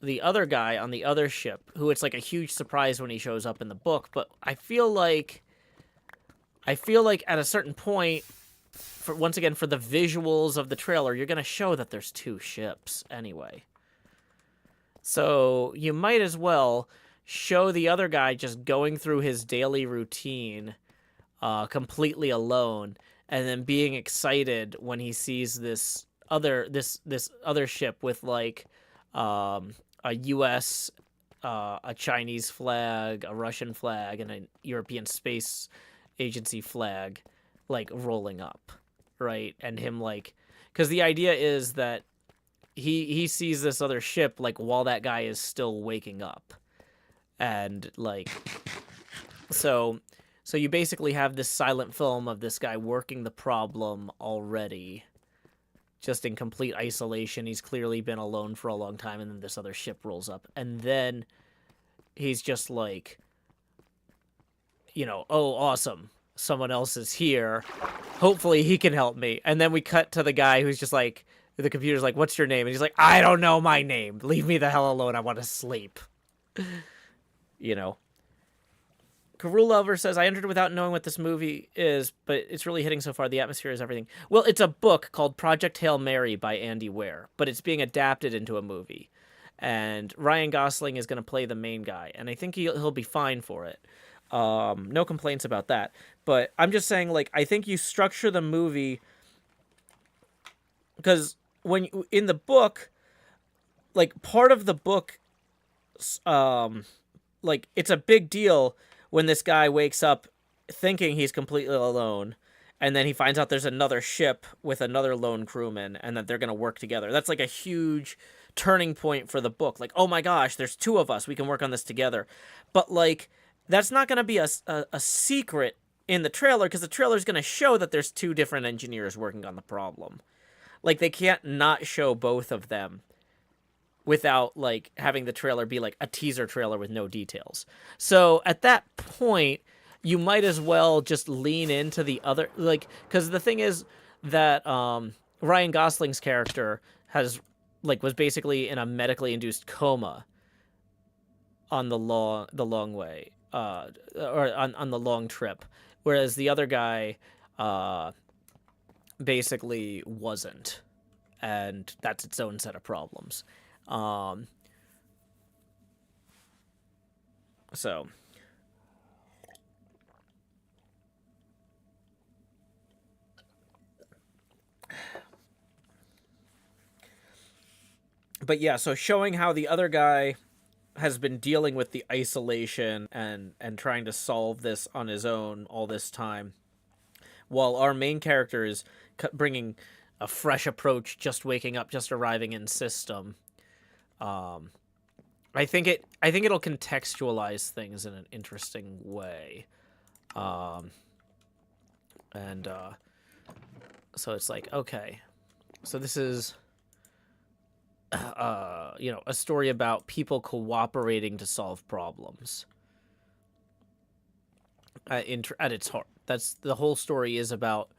the other guy on the other ship, who it's like a huge surprise when he shows up in the book, but I feel like at a certain point, once again, for the visuals of the trailer, you're going to show that there's two ships anyway. So you might as well show the other guy just going through his daily routine completely alone, and then being excited when he sees this other ship with like a US, a Chinese flag, a Russian flag, and a European Space Agency flag like rolling up, right? And him like, because the idea is that he sees this other ship like while that guy is still waking up, and like so you basically have this silent film of this guy working the problem already, just in complete isolation. He's clearly been alone for a long time, and then this other ship rolls up, and then he's just like, you know, oh, awesome, someone else is here. Hopefully he can help me. And then we cut to the guy who's just like, the computer's like, what's your name? And he's like, I don't know my name. Leave me the hell alone. I want to sleep. You know. Karul Lover says, I entered without knowing what this movie is, but it's really hitting so far. The atmosphere is everything. Well, it's a book called Project Hail Mary by Andy Weir, but it's being adapted into a movie. And Ryan Gosling is going to play the main guy, and I think he'll be fine for it. No complaints about that. But I'm just saying, like, I think you structure the movie, because when in the book, like, part of the book, like, it's a big deal when this guy wakes up thinking he's completely alone, and then he finds out there's another ship with another lone crewman, and that they're going to work together. That's like a huge turning point for the book. Like, oh my gosh, there's two of us. We can work on this together. But, like, that's not going to be a secret in the trailer, because the trailer is going to show that there's two different engineers working on the problem. Like, they can't not show both of them without, like, having the trailer be, like, a teaser trailer with no details. So, at that point, you might as well just lean into the other, like, because the thing is that Ryan Gosling's character was basically in a medically induced coma on the long way, or on the long trip, whereas the other guy basically wasn't, and that's its own set of problems. So but yeah, so showing how the other guy has been dealing with the isolation and trying to solve this on his own all this time, while our main character is bringing a fresh approach, just waking up, just arriving in system. I think it'll contextualize things in an interesting way. So it's like, okay, so this is a story about people cooperating to solve problems. At its heart, that's the whole story is about.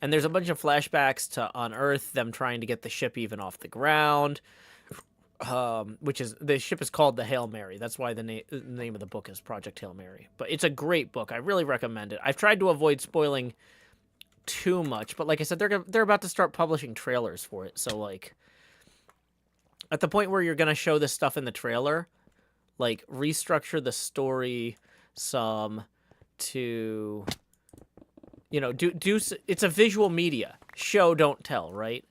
And there's a bunch of flashbacks to on Earth, them trying to get the ship even off the ground. Which is, the ship is called the Hail Mary. That's why the name of the book is Project Hail Mary. But it's a great book. I really recommend it. I've tried to avoid spoiling too much, but like I said, they're about to start publishing trailers for it. So, like, at the point where you're gonna show this stuff in the trailer, like, restructure the story some to, you know, do it's a visual media. Show, don't tell, right?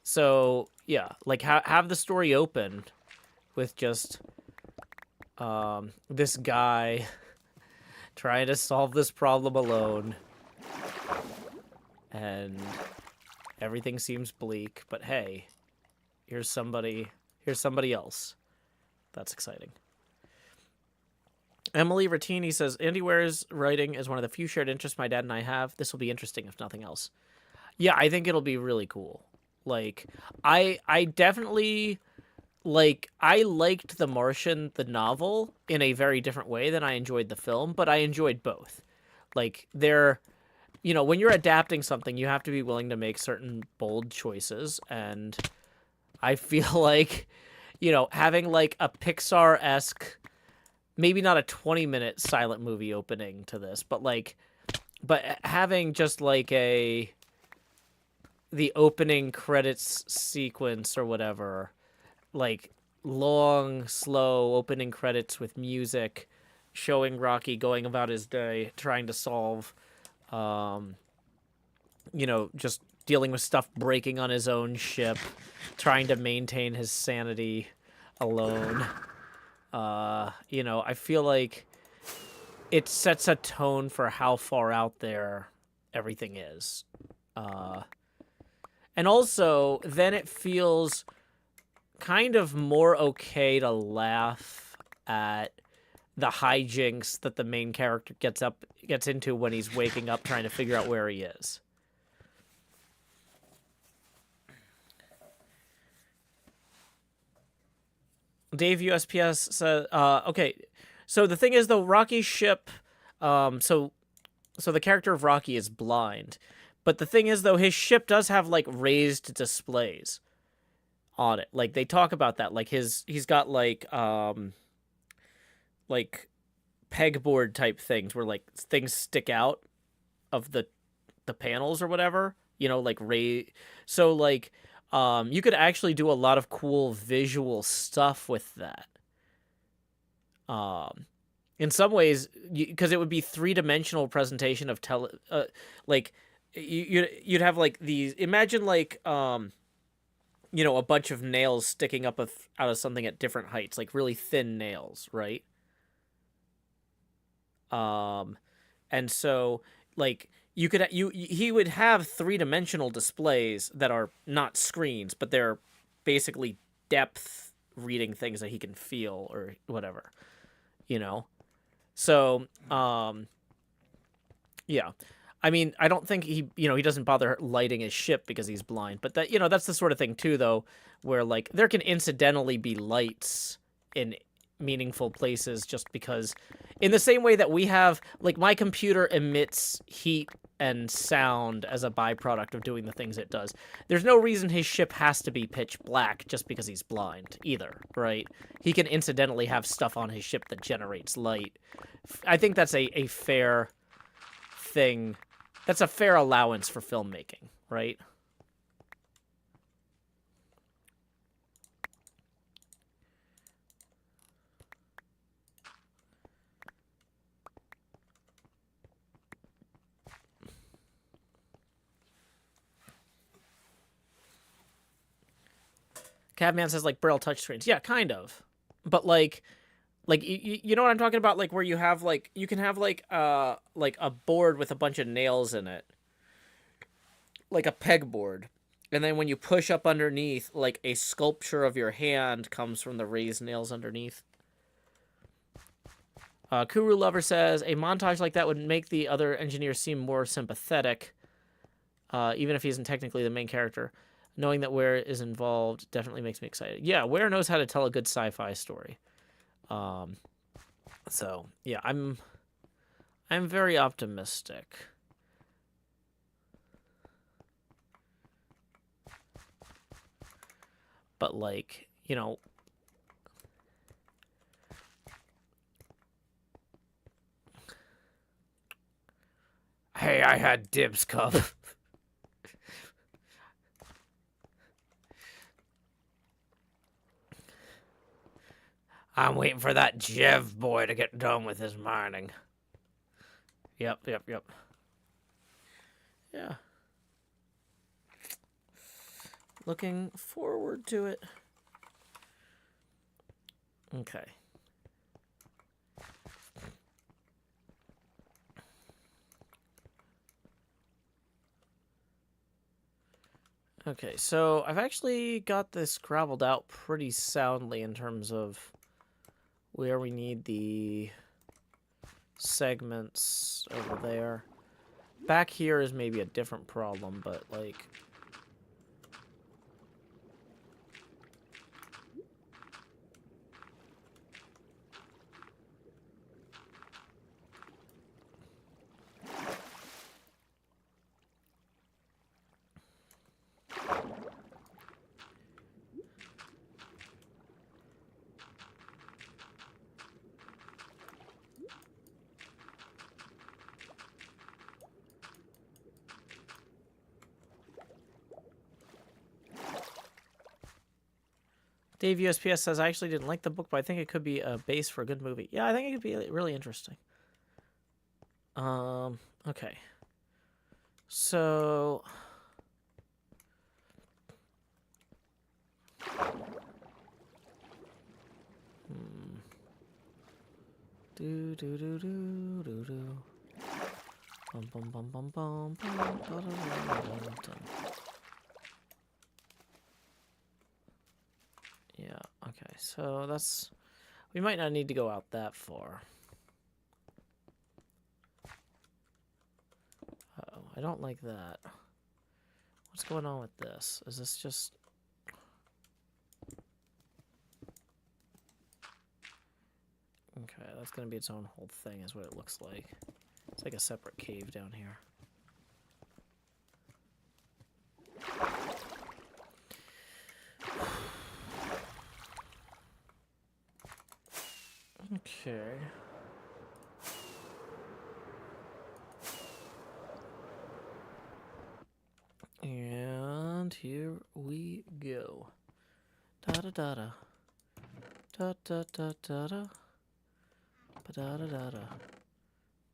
So yeah, like, have the story open with just this guy trying to solve this problem alone, and everything seems bleak, but hey, here's somebody else. That's exciting. Emily Rattini says, Andy Ware's writing is one of the few shared interests my dad and I have. This will be interesting if nothing else. Yeah, I think it'll be really cool. Like, I definitely, like, I liked The Martian, the novel, in a very different way than I enjoyed the film, but I enjoyed both. Like, they're, you know, when you're adapting something, you have to be willing to make certain bold choices, and I feel like, you know, having, like, a Pixar-esque, maybe not a 20-minute silent movie opening to this, but, like, but having just, like, the opening credits sequence or whatever, like long, slow opening credits with music showing Rocky going about his day, trying to solve, you know, just dealing with stuff breaking on his own ship, trying to maintain his sanity alone. You know, I feel like it sets a tone for how far out there everything is. And also, then it feels kind of more okay to laugh at the hijinks that the main character gets into when he's waking up trying to figure out where he is. Dave USPS says, okay, so the thing is, though, Rocky's ship, so the character of Rocky is blind. But the thing is, though, his ship does have, like, raised displays on it. Like, they talk about that. Like, he's got, like pegboard type things where, like, things stick out of the panels or whatever. You know, like, so, like, you could actually do a lot of cool visual stuff with that. In some ways, because it would be 3-dimensional presentation of like, you'd have, like, these, imagine, like, you know, a bunch of nails sticking up out of something at different heights, like really thin nails, right? And so, like, he would have 3-dimensional displays that are not screens, but they're basically depth reading things that he can feel or whatever, you know? So, yeah. I mean, I don't think he doesn't bother lighting his ship because he's blind, but that, you know, that's the sort of thing too, though, where, like, there can incidentally be lights in meaningful places just because, in the same way that we have, like, my computer emits heat and sound as a byproduct of doing the things it does. There's no reason his ship has to be pitch black just because he's blind either, right? He can incidentally have stuff on his ship that generates light. I think that's a fair thing. That's a fair allowance for filmmaking, right? Cabman says, like, Braille touchscreens. Yeah, kind of. But, like you know what I'm talking about? Like, where you have, like, you can have, like a board with a bunch of nails in it. Like a pegboard. And then when you push up underneath, like, a sculpture of your hand comes from the raised nails underneath. Kuru Lover says, a montage like that would make the other engineers seem more sympathetic, even if he isn't technically the main character. Knowing that Ware is involved definitely makes me excited. Yeah, Ware knows how to tell a good sci-fi story. So, yeah, I'm very optimistic. But, like, you know, hey, I had dibs, Cub. I'm waiting for that Jev boy to get done with his mining. Yep. Yeah. Looking forward to it. Okay. Okay, so I've actually got this graveled out pretty soundly in terms of where we need the segments over there. Back here is maybe a different problem, but like... Dave USPS says, I actually didn't like the book, but I think it could be a base for a good movie. Yeah, I think it could be really interesting. Okay. So... Do do do do do do. Bum bum bum bum bum bum. Da, da, da, da, da, da. Yeah, okay, so that's... We might not need to go out that far. Uh-oh, I don't like that. What's going on with this? Is this just... Okay, that's gonna be its own whole thing, is what it looks like. It's like a separate cave down here. Okay. And here we go. Da da da da. Da da da da da. Ba da da da da.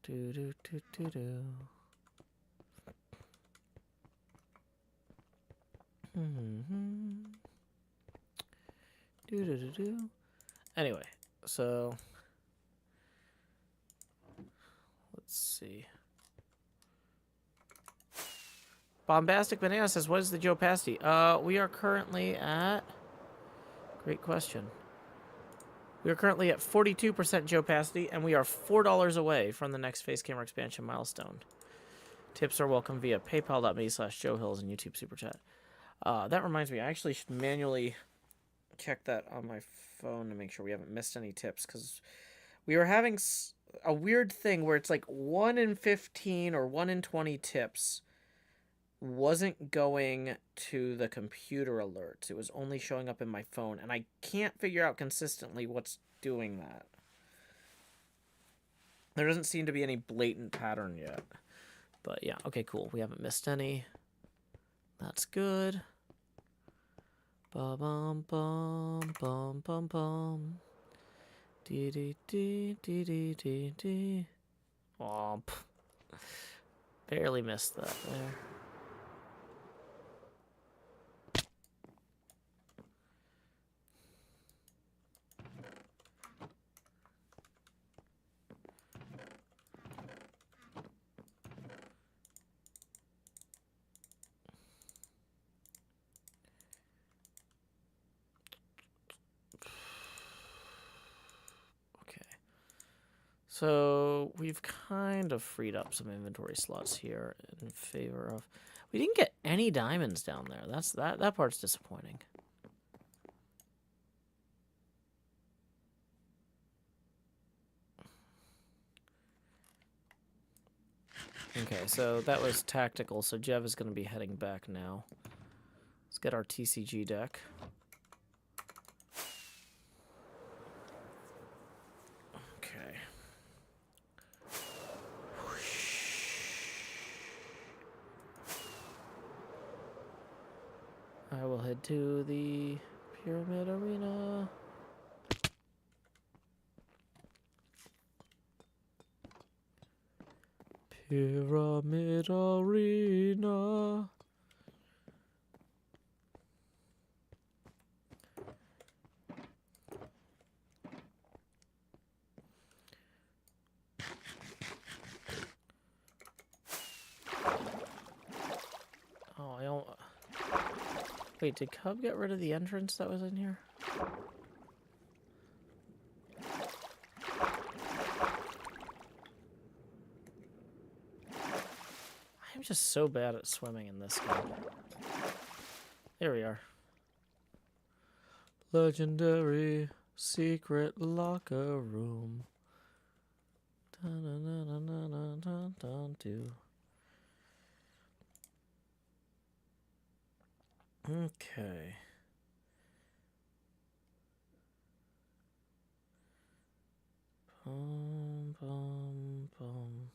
Do do do do do. Do do do do. Anyway, so let's see. Bombastic Banana says, what is the Joe Pasty? We are currently at... Great question. We are currently at 42% Joe Pasty, and we are $4 away from the next face camera expansion milestone. Tips are welcome via paypal.me/JoeHills and YouTube Super Chat. That reminds me, I actually should manually check that on my phone to make sure we haven't missed any tips, because we were having a weird thing where it's like 1 in 15 or 1 in 20 tips wasn't going to the computer alerts. It was only showing up in my phone, and I can't figure out consistently what's doing that. There doesn't seem to be any blatant pattern yet. But yeah, okay, cool. We haven't missed any. That's good. Ba bum bum bum bum bum. Dee dee dee dee dee dee dee. Oh, barely missed that there. So we've kind of freed up some inventory slots here in favor of... We didn't get any diamonds down there. That part's disappointing. Okay, so that was tactical, so Jev is going to be heading back now. Let's get our TCG deck. Okay. I will head to the Pyramid Arena. Pyramid Arena. Oh, I don't... Wait, did Cub get rid of the entrance that was in here? I'm just so bad at swimming in this game. Here we are. Legendary secret locker room. Okay. Bum, bum, bum.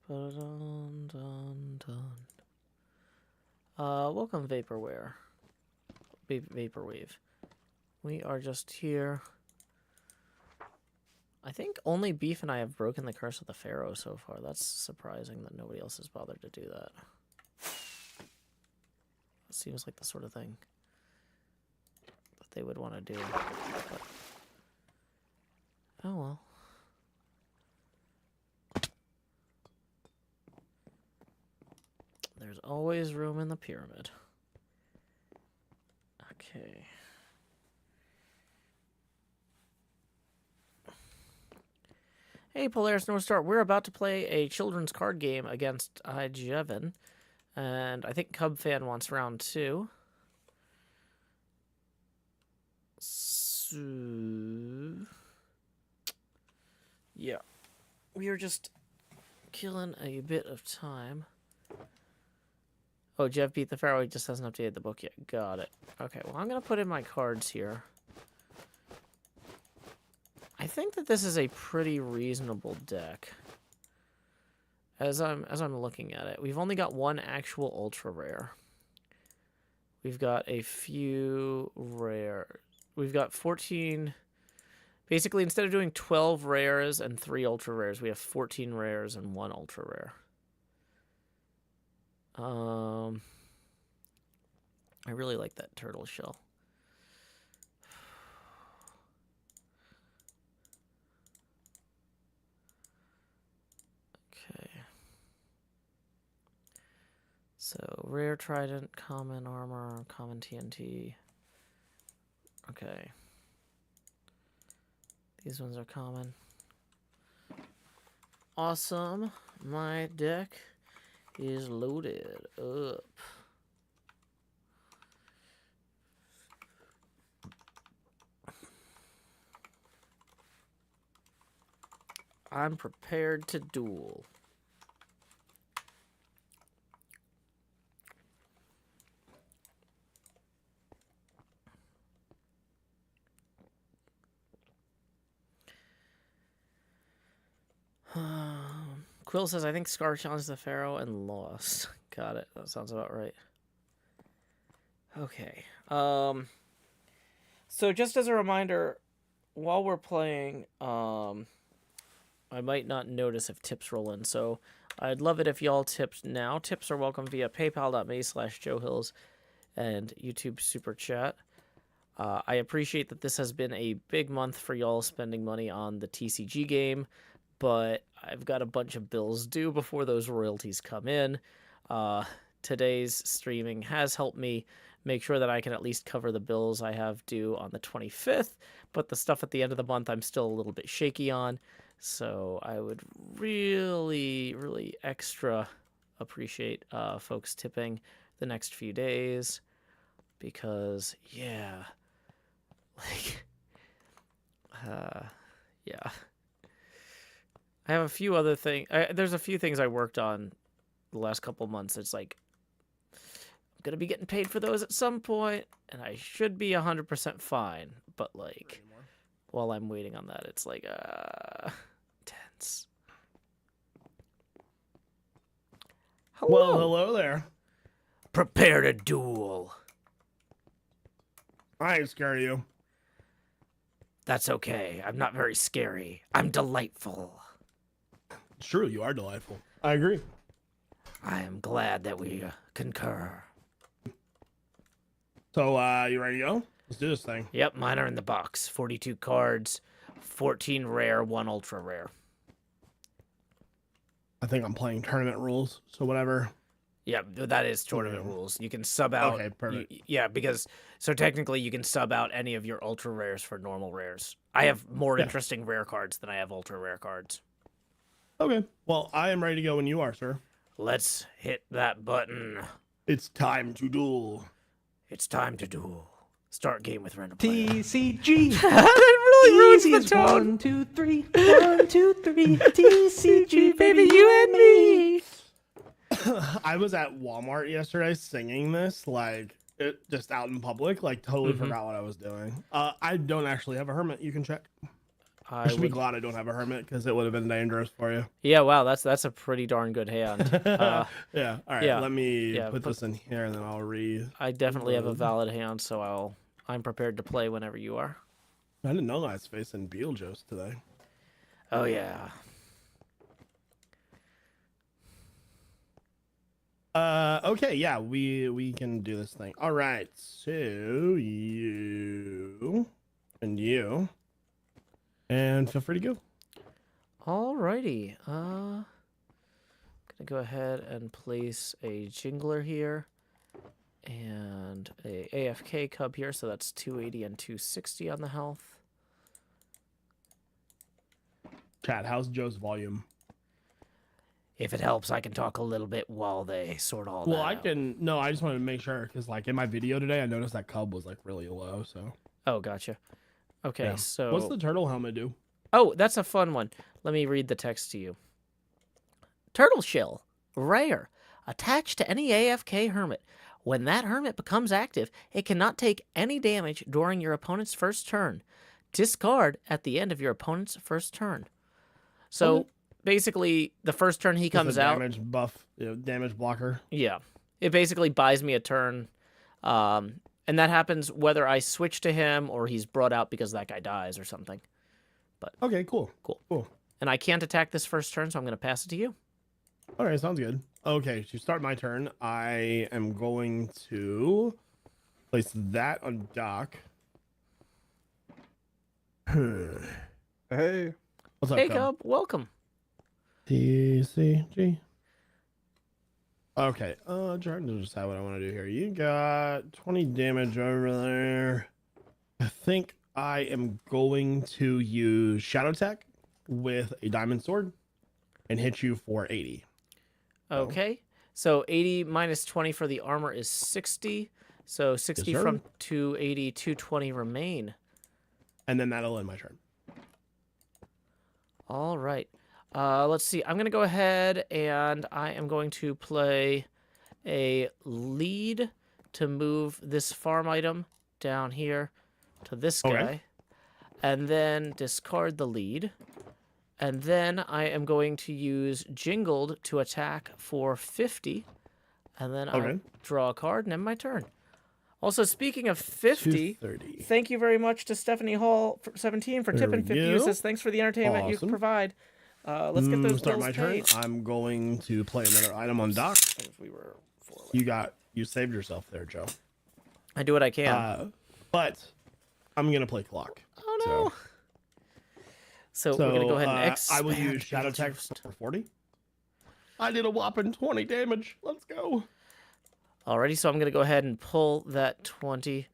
Ba-dun, dun, dun. Welcome Vaporware. Vaporwave. We are just here. I think only Beef and I have broken the curse of the Pharaoh so far. That's surprising that nobody else has bothered to do that. It seems like the sort of thing that they would want to do. But... oh well. There's always room in the pyramid. Okay. Hey, Polaris North Star. We're about to play a children's card game against Jevin. And I think Cub Fan wants round 2. So... yeah. We are just killing a bit of time. Oh, Jeff beat the Pharaoh. He just hasn't updated the book yet. Got it. Okay, well, I'm going to put in my cards here. I think that this is a pretty reasonable deck. As I'm looking at it, we've only got one actual ultra rare. We've got a few rare. We've got 14. Basically, instead of doing 12 rares and 3 ultra rares, we have 14 rares and 1 ultra rare. I really like that turtle shell. Okay. So, rare trident, common armor, common TNT. Okay. These ones are common. Awesome. My deck is loaded up. I'm prepared to duel. Quill says, I think Scar challenged the Pharaoh and lost. Got it. That sounds about right. Okay. So just as a reminder, while we're playing, I might not notice if tips roll in. So I'd love it if y'all tipped now. Tips are welcome via paypal.me/JoeHills and YouTube Super Chat. I appreciate that this has been a big month for y'all spending money on the TCG game, but I've got a bunch of bills due before those royalties come in. Today's streaming has helped me make sure that I can at least cover the bills I have due on the 25th, but the stuff at the end of the month I'm still a little bit shaky on, so I would really, really extra appreciate folks tipping the next few days, because, yeah, like, yeah. I have a few other things. There's a few things I worked on the last couple months. It's like, I'm going to be getting paid for those at some point, and I should be 100% fine. But, like, while I'm waiting on that, it's like, tense. Hello. Well, hello there. Prepare to duel. I ain't scared of you. That's okay. I'm not very scary. I'm delightful. It's true, you are delightful. I agree. I am glad that we concur. So, you ready to go? Let's do this thing. Yep, mine are in the box. 42 cards, 14 rare, 1 ultra rare. I think I'm playing tournament rules, so whatever. Yeah, that is tournament rules. You can sub out. Okay, perfect. Yeah, because so technically you can sub out any of your ultra rares for normal rares. I have more interesting rare cards than I have ultra rare cards. Okay. Well, I am ready to go when you are, sir. Let's hit that button. It's time to duel. It's time to duel. Start game with random player. TCG. That really ruins the Easy as tone. 1, 2, 3. 1, 2, 3. TCG, baby, you and me. I was at Walmart yesterday singing this, like, just out in public, like, totally forgot what I was doing. I don't actually have a hermit. You can check. I should be glad I don't have a hermit because it would have been dangerous for you. Yeah, wow, that's a pretty darn good hand. Yeah. All right. yeah, Let me yeah, put this in here and then I'll read. I definitely have a valid hand, so I'm prepared to play whenever you are. I didn't know I was facing Beetlejuice today. Oh yeah. Okay, yeah, we can do this thing. All right, so you and you, and feel free to go. Alrighty. Gonna go ahead and place a jingler here, and a AFK cub here. So that's 280 and 260 on the health. Chat, how's Joe's volume? If it helps, I can talk a little bit while they sort all that Well, I out. can. No, I just wanted to make sure because, like, in my video today, I noticed that cub was like really low. So. Oh, gotcha. Okay, Yeah. so What's the turtle helmet do? Oh, that's a fun one. Let me read the text to you. Turtle shell, rare, attached to any AFK hermit. When that hermit becomes active, it cannot take any damage during your opponent's first turn. Discard at the end of your opponent's first turn. So Okay. basically, the first turn he comes Just a out, damage buff, damage blocker. yeah, it basically buys me a turn. And that happens whether I switch to him or he's brought out because that guy dies or something. Okay, cool. And I can't attack this first turn, so I'm going to pass it to you. All right, sounds good. Okay, to start my turn, I am going to place that on dock. Hey. What's up, Hey, Cub? Cub, welcome. TCG. Okay, trying to decide what I want to do here. You got 20 damage over there. I think I am going to use Shadow Tech with a diamond sword and hit you for 80. Okay. So 80 minus 20 for the armor is 60. So 60 sir. from 280, 220 remain. And then that'll end my turn. All right. Let's see. I'm going to go ahead and I am going to play a lead to move this farm item down here to this guy. Okay. And then discard the lead. And then I am going to use Jingled to attack for 50. And then I'll draw a card and end my turn. Also, speaking of 50, 230. thank you very much to Stephanie Hall 17 for There tipping we 50 go. uses. Thanks for the entertainment you Awesome. provide. Let's get those Start bills my paid. turn. I'm going to play another item on dock. We were forward. You saved yourself there, Joe. I do what I can. But I'm gonna play clock. Oh no! So we're gonna go ahead and expand. I will use Shadow Tech for 40. I did a whopping 20 damage. Let's go. Alrighty, so I'm gonna go ahead and pull that 20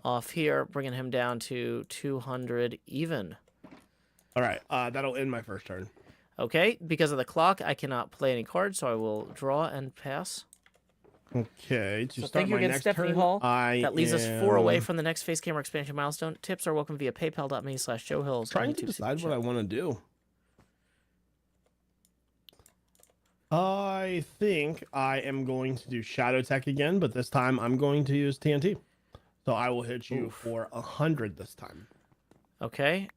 off here, bringing him down to 200 even. All right, that'll end my first turn. Okay, because of the clock, I cannot play any cards, so I will draw and pass. Okay, to So start thank you my again, next Stephanie turn, Hall. I That leaves us 4 away am from the next face camera expansion milestone. Tips are welcome via paypal.me/Joe Hills. trying to decide what I want to do. I think I am going to do Shadow Tech again, but this time I'm going to use TNT. So I will hit you for 100 this time. Okay.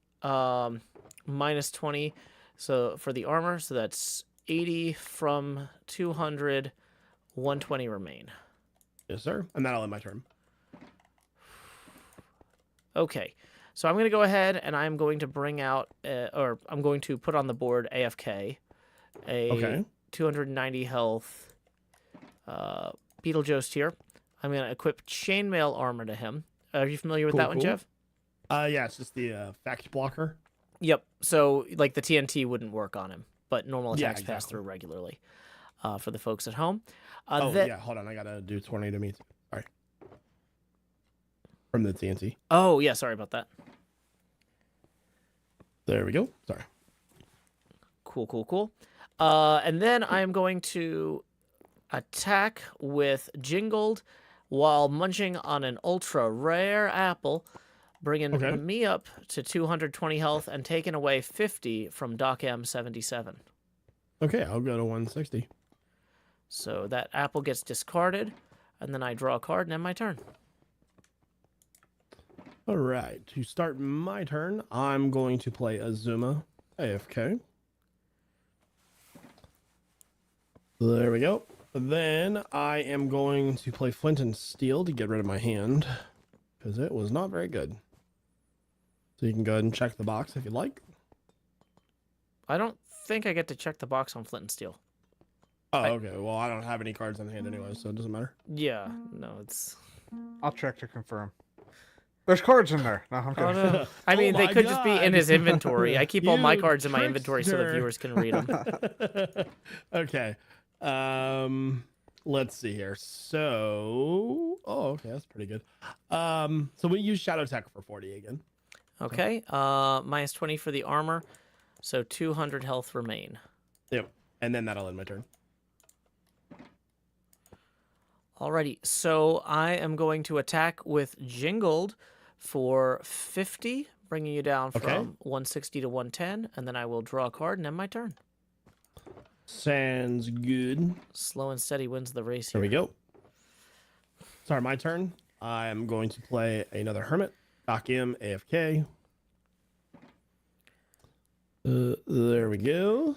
Minus 20. So for the armor, so that's 80 from 200, 120 remain. Yes, sir. And that'll end my turn. Okay. So I'm going to go ahead and I'm going to bring out, or I'm going to put on the board AFK, a 290 health Beetlejuice here. I'm going to equip chainmail armor to him. Are you familiar with that one, Jeff? Yeah, it's just the fact blocker. Yep. So, like, the TNT wouldn't work on him, but normal attacks pass exactly. through regularly for the folks at home. Yeah, hold on. I got to do 20 to me. Sorry. From the TNT. Oh, yeah, sorry about that. There we go. Sorry. Cool. And then I'm going to attack with Jingled while munching on an ultra rare apple, bringing me up to 220 health and taking away 50 from Doc M77. Okay, I'll go to 160. So that apple gets discarded, and then I draw a card and end my turn. All right, to start my turn, I'm going to play Azuma AFK. There we go. Then I am going to play Flint and Steel to get rid of my hand, because it was not very good. So you can go ahead and check the box if you'd like. I don't think I get to check the box on Flint and Steel. Oh, okay. Well, I don't have any cards on hand anyway, so it doesn't matter. Yeah, no, it's... I'll check to confirm. There's cards in there. No, I'm kidding. Oh, no. I mean, they could just be in his inventory. I keep all my cards in my inventory so the viewers can read them. Okay. Let's see here. So, okay, that's pretty good. So we use Shadow Tech for 40 again. Okay. Minus 20 for the armor, so 200 health remain. Yep. And then that'll end my turn. Alrighty, so I am going to attack with Jingled for 50, bringing you down from 160 to 110, and then I will draw a card and end my turn. Sounds good. Slow and steady wins the race here. Here we go. Sorry, my turn. I'm going to play another Hermit. Doc M, AFK. There we go.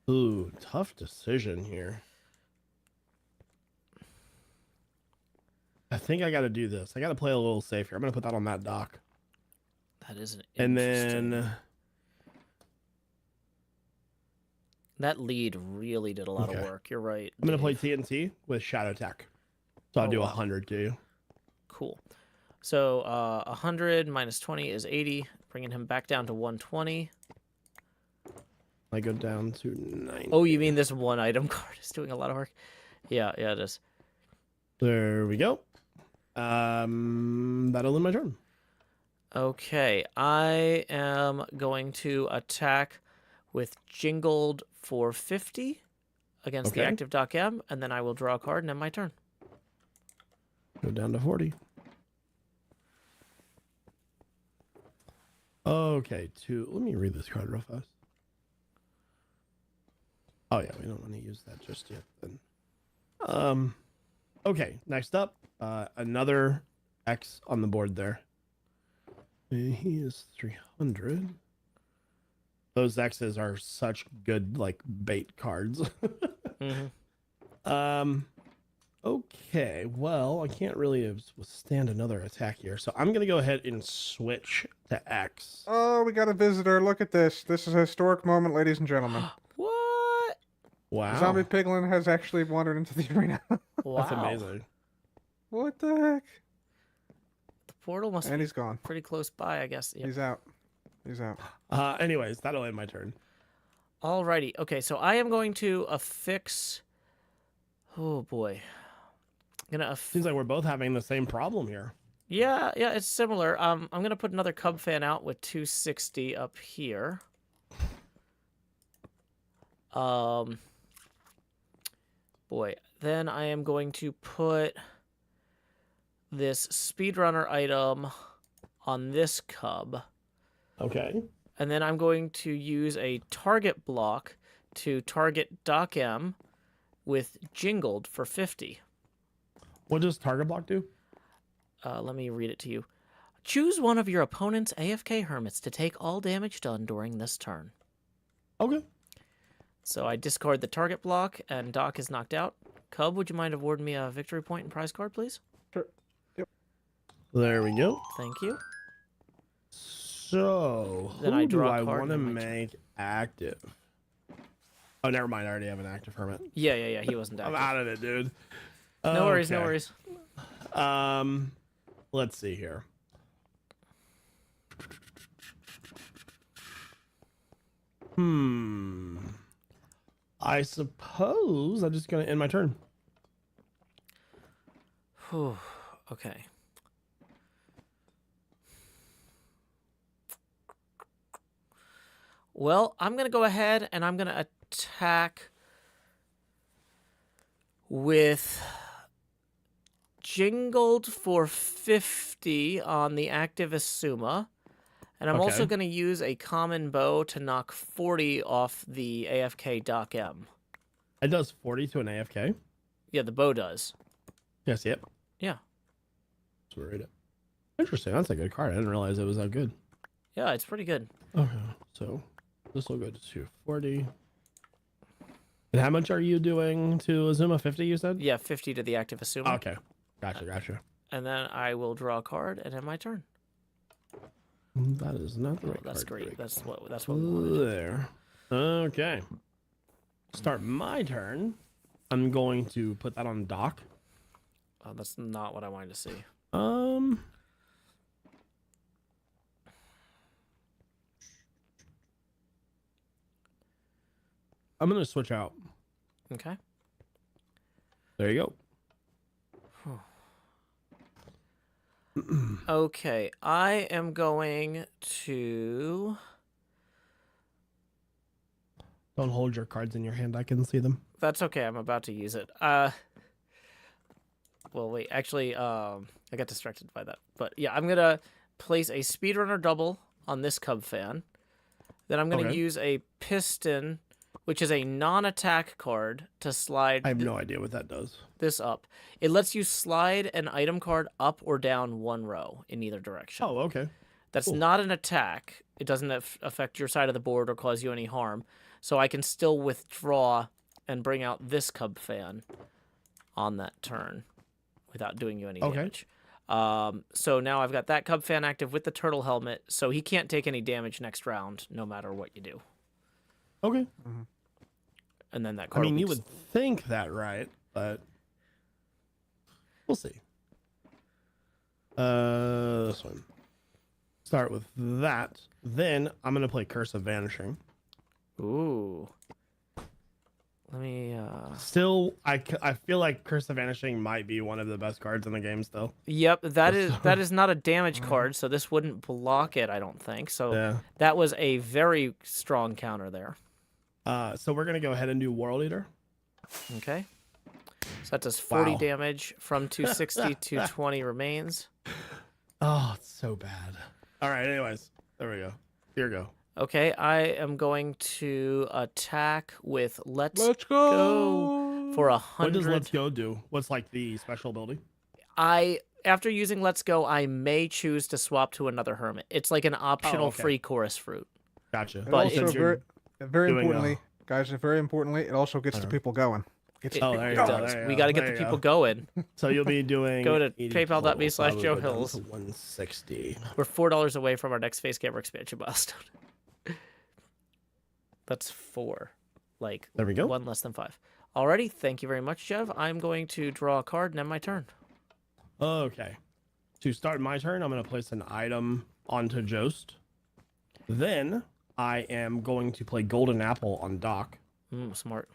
Ooh, tough decision here. I think I got to do this. I got to play a little safe here. I'm going to put that on that dock. That is an And interesting... then... That lead really did a lot of work. You're right. I'm going to play TNT with Shadow Tech. So I'll do 100 to you. Cool. So 100 minus 20 is 80, bringing him back down to 120. I go down to 90. Oh, you mean this one item card is doing a lot of work? Yeah, it is. There we go. That'll end my turn. Okay, I am going to attack with Jingled for 50 against the active Doc M, and then I will draw a card and end my turn. Go down to 40. Okay, let me read this card real fast. Oh yeah, we don't want to use that just yet then. Okay, next up, another X on the board there. He is 300. Those X's are such good, like, bait cards. Okay, well, I can't really withstand another attack here, so I'm going to go ahead and switch to X. Oh, we got a visitor. Look at this. This is a historic moment, ladies and gentlemen. What? Wow. Zombie Piglin has actually wandered into the arena. Wow. That's amazing. What the heck? The portal must And be he's gone. pretty close by, I guess. Yep. He's out. He's out. Anyways, that'll end my turn. Alrighty. Okay, so I am going to affix... Oh, boy. Seems like we're both having the same problem here. Yeah, it's similar. I'm gonna put another Cub fan out with 260 up here. Boy, then I am going to put this speedrunner item on this Cub. Okay. And then I'm going to use a target block to target Doc M with Jingled for 50. What does target block do? Let me read it to you. Choose one of your opponent's AFK hermits to take all damage done during this turn. Okay. So I discard the target block, and Doc is knocked out. Cub, would you mind awarding me a victory point and prize card, please? Sure. Yep. There we go. Thank you. So, Then who I do draw a I card want to and then my make active? Oh, never mind. I already have an active hermit. Yeah. He wasn't I'm active. out of it, dude. No worries, no Okay. worries. Let's see here. I suppose I'm just going to end my turn. Whew. Okay. Well, I'm going to go ahead and I'm going to attack with jingled for 50 on the active Asuma. And I'm also going to use a common bow to knock 40 off the AFK Doc M. It does 40 to an AFK? Yeah, the bow does. Yes, yep. Yeah. Let's read it. Interesting. That's a good card. I didn't realize it was that good. Yeah, it's pretty good. Okay, so this will go to 240. And how much are you doing to Azuma? 50, you said? Yeah, 50 to the active Asuma. Okay. Gotcha. And then I will draw a card and end my turn. That is not the right That's card. great. That's what we wanted. There. Okay. Start my turn. I'm going to put that on dock. Oh, that's not what I wanted to see. I'm going to switch out. Okay. There you go. Okay, I am going to... Don't hold your cards in your hand. I can see them. That's okay. I'm about to use it. Well, wait. Actually, I got distracted by that. But yeah, I'm going to place a speedrunner double on this Cub fan. Then I'm going to use a piston, which is a non-attack card, to slide... I have no idea what that does. This up. It lets you slide an item card up or down one row in either direction. Oh, okay. That's not an attack. It doesn't affect your side of the board or cause you any harm. So I can still withdraw and bring out this Cub fan on that turn without doing you any damage. So now I've got that Cub fan active with the turtle helmet, so he can't take any damage next round, no matter what you do. Okay. And then that card. I mean, you would think that, right? But we'll see. This one. Start with that. Then I'm gonna play Curse of Vanishing. Ooh. Let me. Still, I feel like Curse of Vanishing might be one of the best cards in the game. Still. Yep, that is not a damage card, so this wouldn't block it. I don't think so. That was a very strong counter there. So we're gonna go ahead and do World Eater. Okay. So that does 40 damage from 260 to 20 remains. Oh, it's so bad. All right. Anyways, there we go. Here we go. Okay, I am going to attack with Let's Go for 100. What does Let's Go do? What's like the special ability? After using Let's Go, I may choose to swap to another Hermit. It's like an optional free chorus fruit. Gotcha. But But also very importantly, guys, very importantly, it also gets the people going. There you go. We got to get the people going. So you'll be doing. Go to paypal.me/JoeHills. 160. We're $4 away from our next Face Gamer expansion milestone. That's 4. Like, there we go. 1 less than 5. Alrighty, thank you very much, Jev. I'm going to draw a card and end my turn. Okay. To start my turn, I'm going to place an item onto Jost. Then I am going to play Golden Apple on Doc. Smart.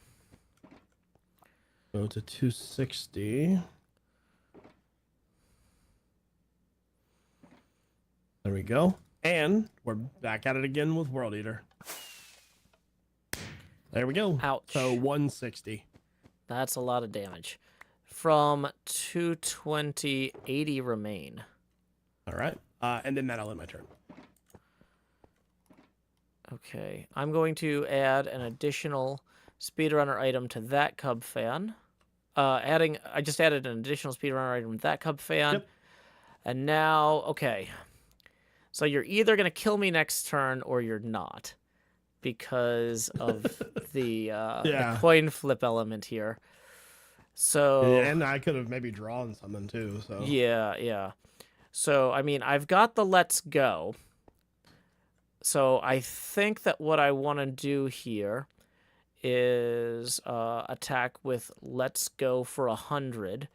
Go to 260. There we go. And we're back at it again with World Eater. There we go. Ouch. So 160. That's a lot of damage. From 220, 80 remain. All right. And then that'll end my turn. Okay. I'm going to add an additional speedrunner item to that Cub fan. I just added an additional speedrunner item to that Cub fan. Yep. And now, okay. So you're either going to kill me next turn or you're not, because of the coin flip element here. So and I could have maybe drawn something too. So yeah. So I mean, I've got the Let's Go. So I think that what I want to do here is attack with Let's Go for 100,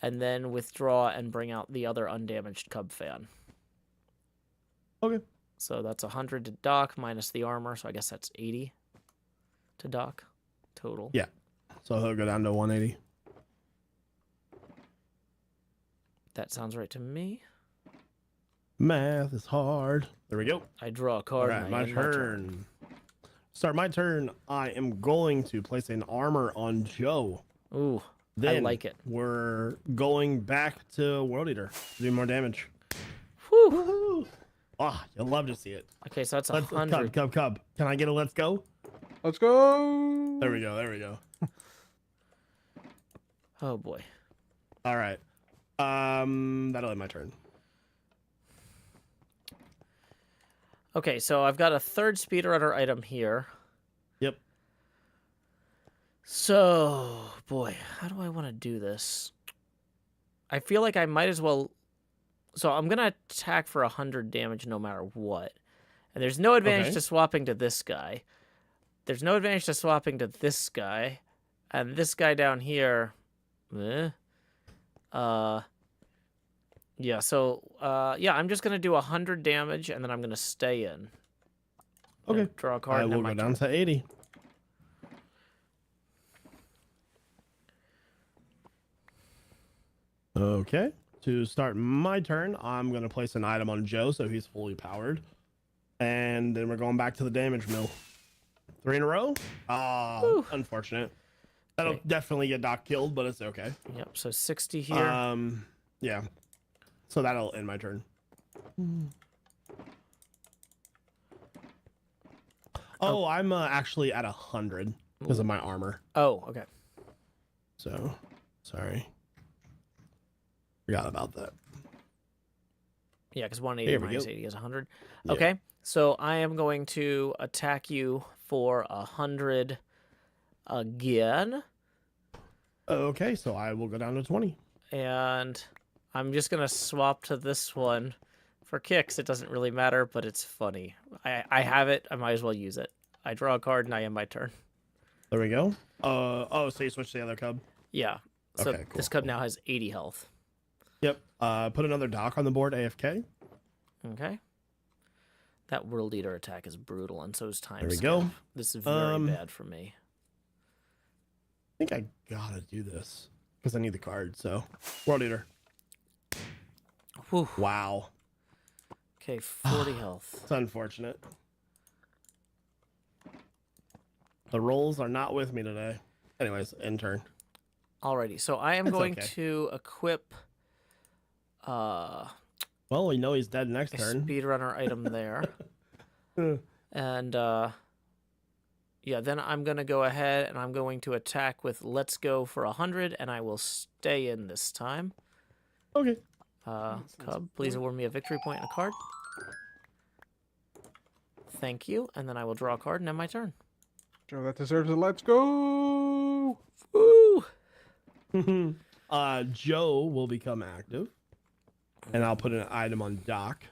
and then withdraw and bring out the other undamaged Cub fan. Okay. So that's 100 to Doc minus the armor, so I guess that's 80 to Doc total. Yeah. So he'll go down to 180. That sounds right to me. Math is hard. There we go. I draw a card. All right, and my end turn. Start my turn. I am going to place an armor on Joe. Ooh. Then I like it. We're going back to World Eater to do more damage. Whew. Woohoo! Ah, you'll love to see it. Okay, so that's Let's 100. Cub. Can I get a let's go? Let's go. There we go. Oh boy. All right. That'll end my turn. Okay, so I've got a third speedrunner item here. Yep. So, boy, how do I want to do this? I feel like I might as well... So I'm going to attack for 100 damage no matter what. And there's no advantage to swapping to this guy. There's no advantage to swapping to this guy. And this guy down here... Yeah, so, I'm just going to do 100 damage, and then I'm going to stay in. Okay. Draw a card. I will go down to 80. Okay. To start my turn, I'm going to place an item on Joe, so he's fully powered. And then we're going back to the damage mill. 3 in a row? Unfortunate. That'll definitely get Doc killed, but it's okay. Yep, so 60 here. Yeah. So that'll end my turn. Oh, I'm actually at 100 because of my armor. Oh, okay. So, sorry. Forgot about that. Yeah, because 180 minus 80 is 100. Yeah. Okay, so I am going to attack you for 100 again. Okay, so I will go down to 20. And I'm just going to swap to this one for kicks. It doesn't really matter, but it's funny. I have it. I might as well use it. I draw a card, and I end my turn. There we go. So you switch to the other cub? Yeah. So okay, cool, this cub now has 80 health. Yep. Put another Doc on the board, AFK. Okay. That World Eater attack is brutal, and so is time. There we go. This is very bad for me. I think I gotta do this because I need the card. So, World Eater. Whew. Wow. Okay, 40 health. It's unfortunate. The rolls are not with me today. Anyways, end turn. Alrighty, so I am going to equip. Well, we know he's dead next turn. Speedrunner item there. And yeah, then I'm gonna go ahead and I'm going to attack with Let's Go for 100, and I will stay in this time. Okay. Cub, please award me a victory point and a card. Thank you, and then I will draw a card and end my turn. Joe, that deserves a let's go. Woo! Joe will become active, and I'll put an item on Doc.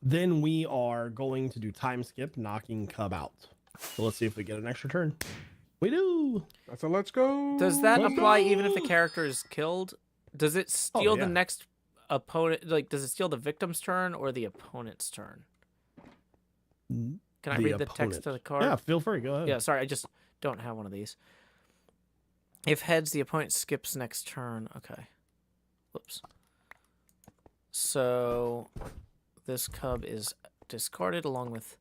Then we are going to do time skip, knocking Cub out. So let's see if we get an extra turn. We do. That's a let's go. Does that apply even if the character is killed? Does it steal the next opponent? Like, does it steal the victim's turn or the opponent's turn? Can I read the text of the card? Yeah, feel free. Go ahead. Yeah, sorry, I just don't have one of these. If heads, the opponent skips next turn. Okay. Whoops. So this cub is discarded along with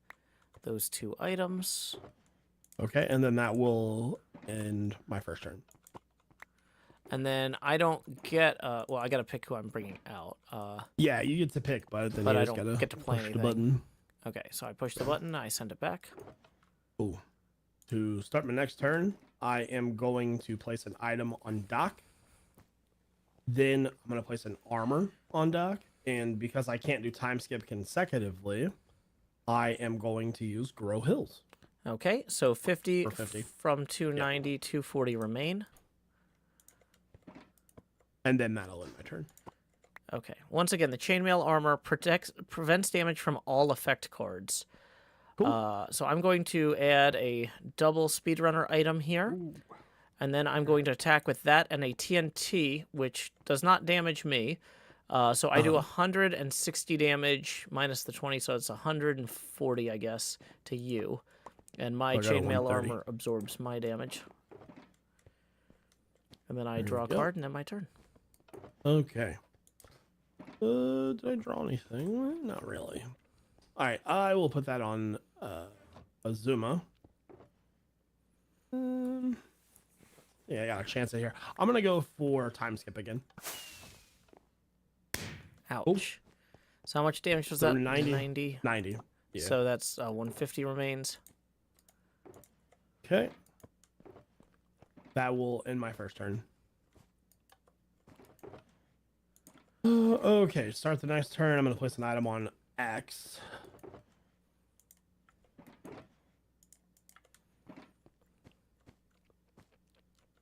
those 2 items. Okay, and then that will end my first turn. And then I don't get well, I gotta pick who I'm bringing out. Yeah, you get to pick, but then I just don't get to play anything. The button. Okay, so I push the button, I send it back. Ooh. To start my next turn, I am going to place an item on Doc. Then I'm going to place an armor on Doc. And because I can't do time skip consecutively, I am going to use Grow Hills. Okay, so 50 from 290, 240 remain. And then that'll end my turn. Okay. Once again, the chainmail armor prevents damage from all effect cards. Cool. So I'm going to add a double speedrunner item here. Ooh. And then I'm going to attack with that and a TNT, which does not damage me. So I do 160 damage minus the 20, so it's 140, I guess, to you. And my chainmail armor absorbs my damage. And then I draw a card and end my turn. Okay. Did I draw anything? Not really. All right, I will put that on Azuma. Yeah, Yeah, I got a chance here. I'm gonna go for time skip again. Ouch. Oh. So how much damage was So that? 90. Yeah. So that's 150 remains. Okay. That will end my first turn. Okay, start the next turn. I'm going to place an item on X.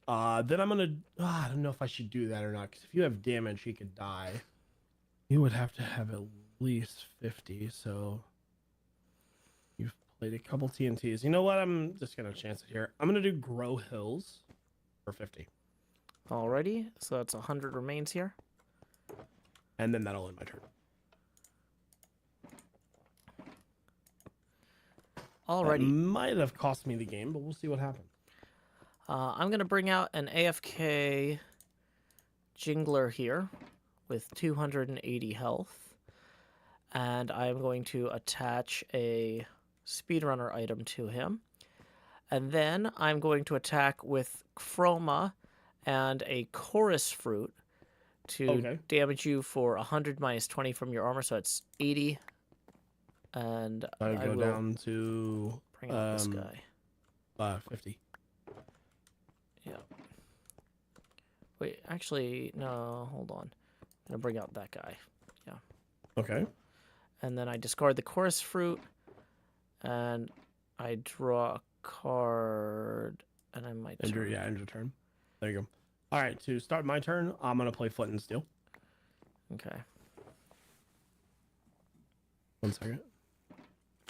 Then I'm going to... I don't know if I should do that or not, because if you have damage, he could die. You would have to have at least 50, so... You've played a couple TNTs. You know what? I'm just going to chance it here. I'm going to do Grow Hills for 50. Alrighty, so that's 100 remains here. And then that'll end my turn. Alrighty. That might have cost me the game, but we'll see what happens. I'm going to bring out an AFK Jingler here with 280 health. And I'm going to attach a speedrunner item to him. And then I'm going to attack with Chroma and a chorus fruit to damage you for 100 minus 20 from your armor, so it's 80. And I go down to bring out this guy. 50. Yeah. Wait, actually, no, hold on. I'm gonna bring out that guy. Yeah. Okay. And then I discard the chorus fruit, and I draw a card, and I might. End your turn. There you go. All right, to start my turn, I'm gonna play Flint and Steel. Okay. 1 second.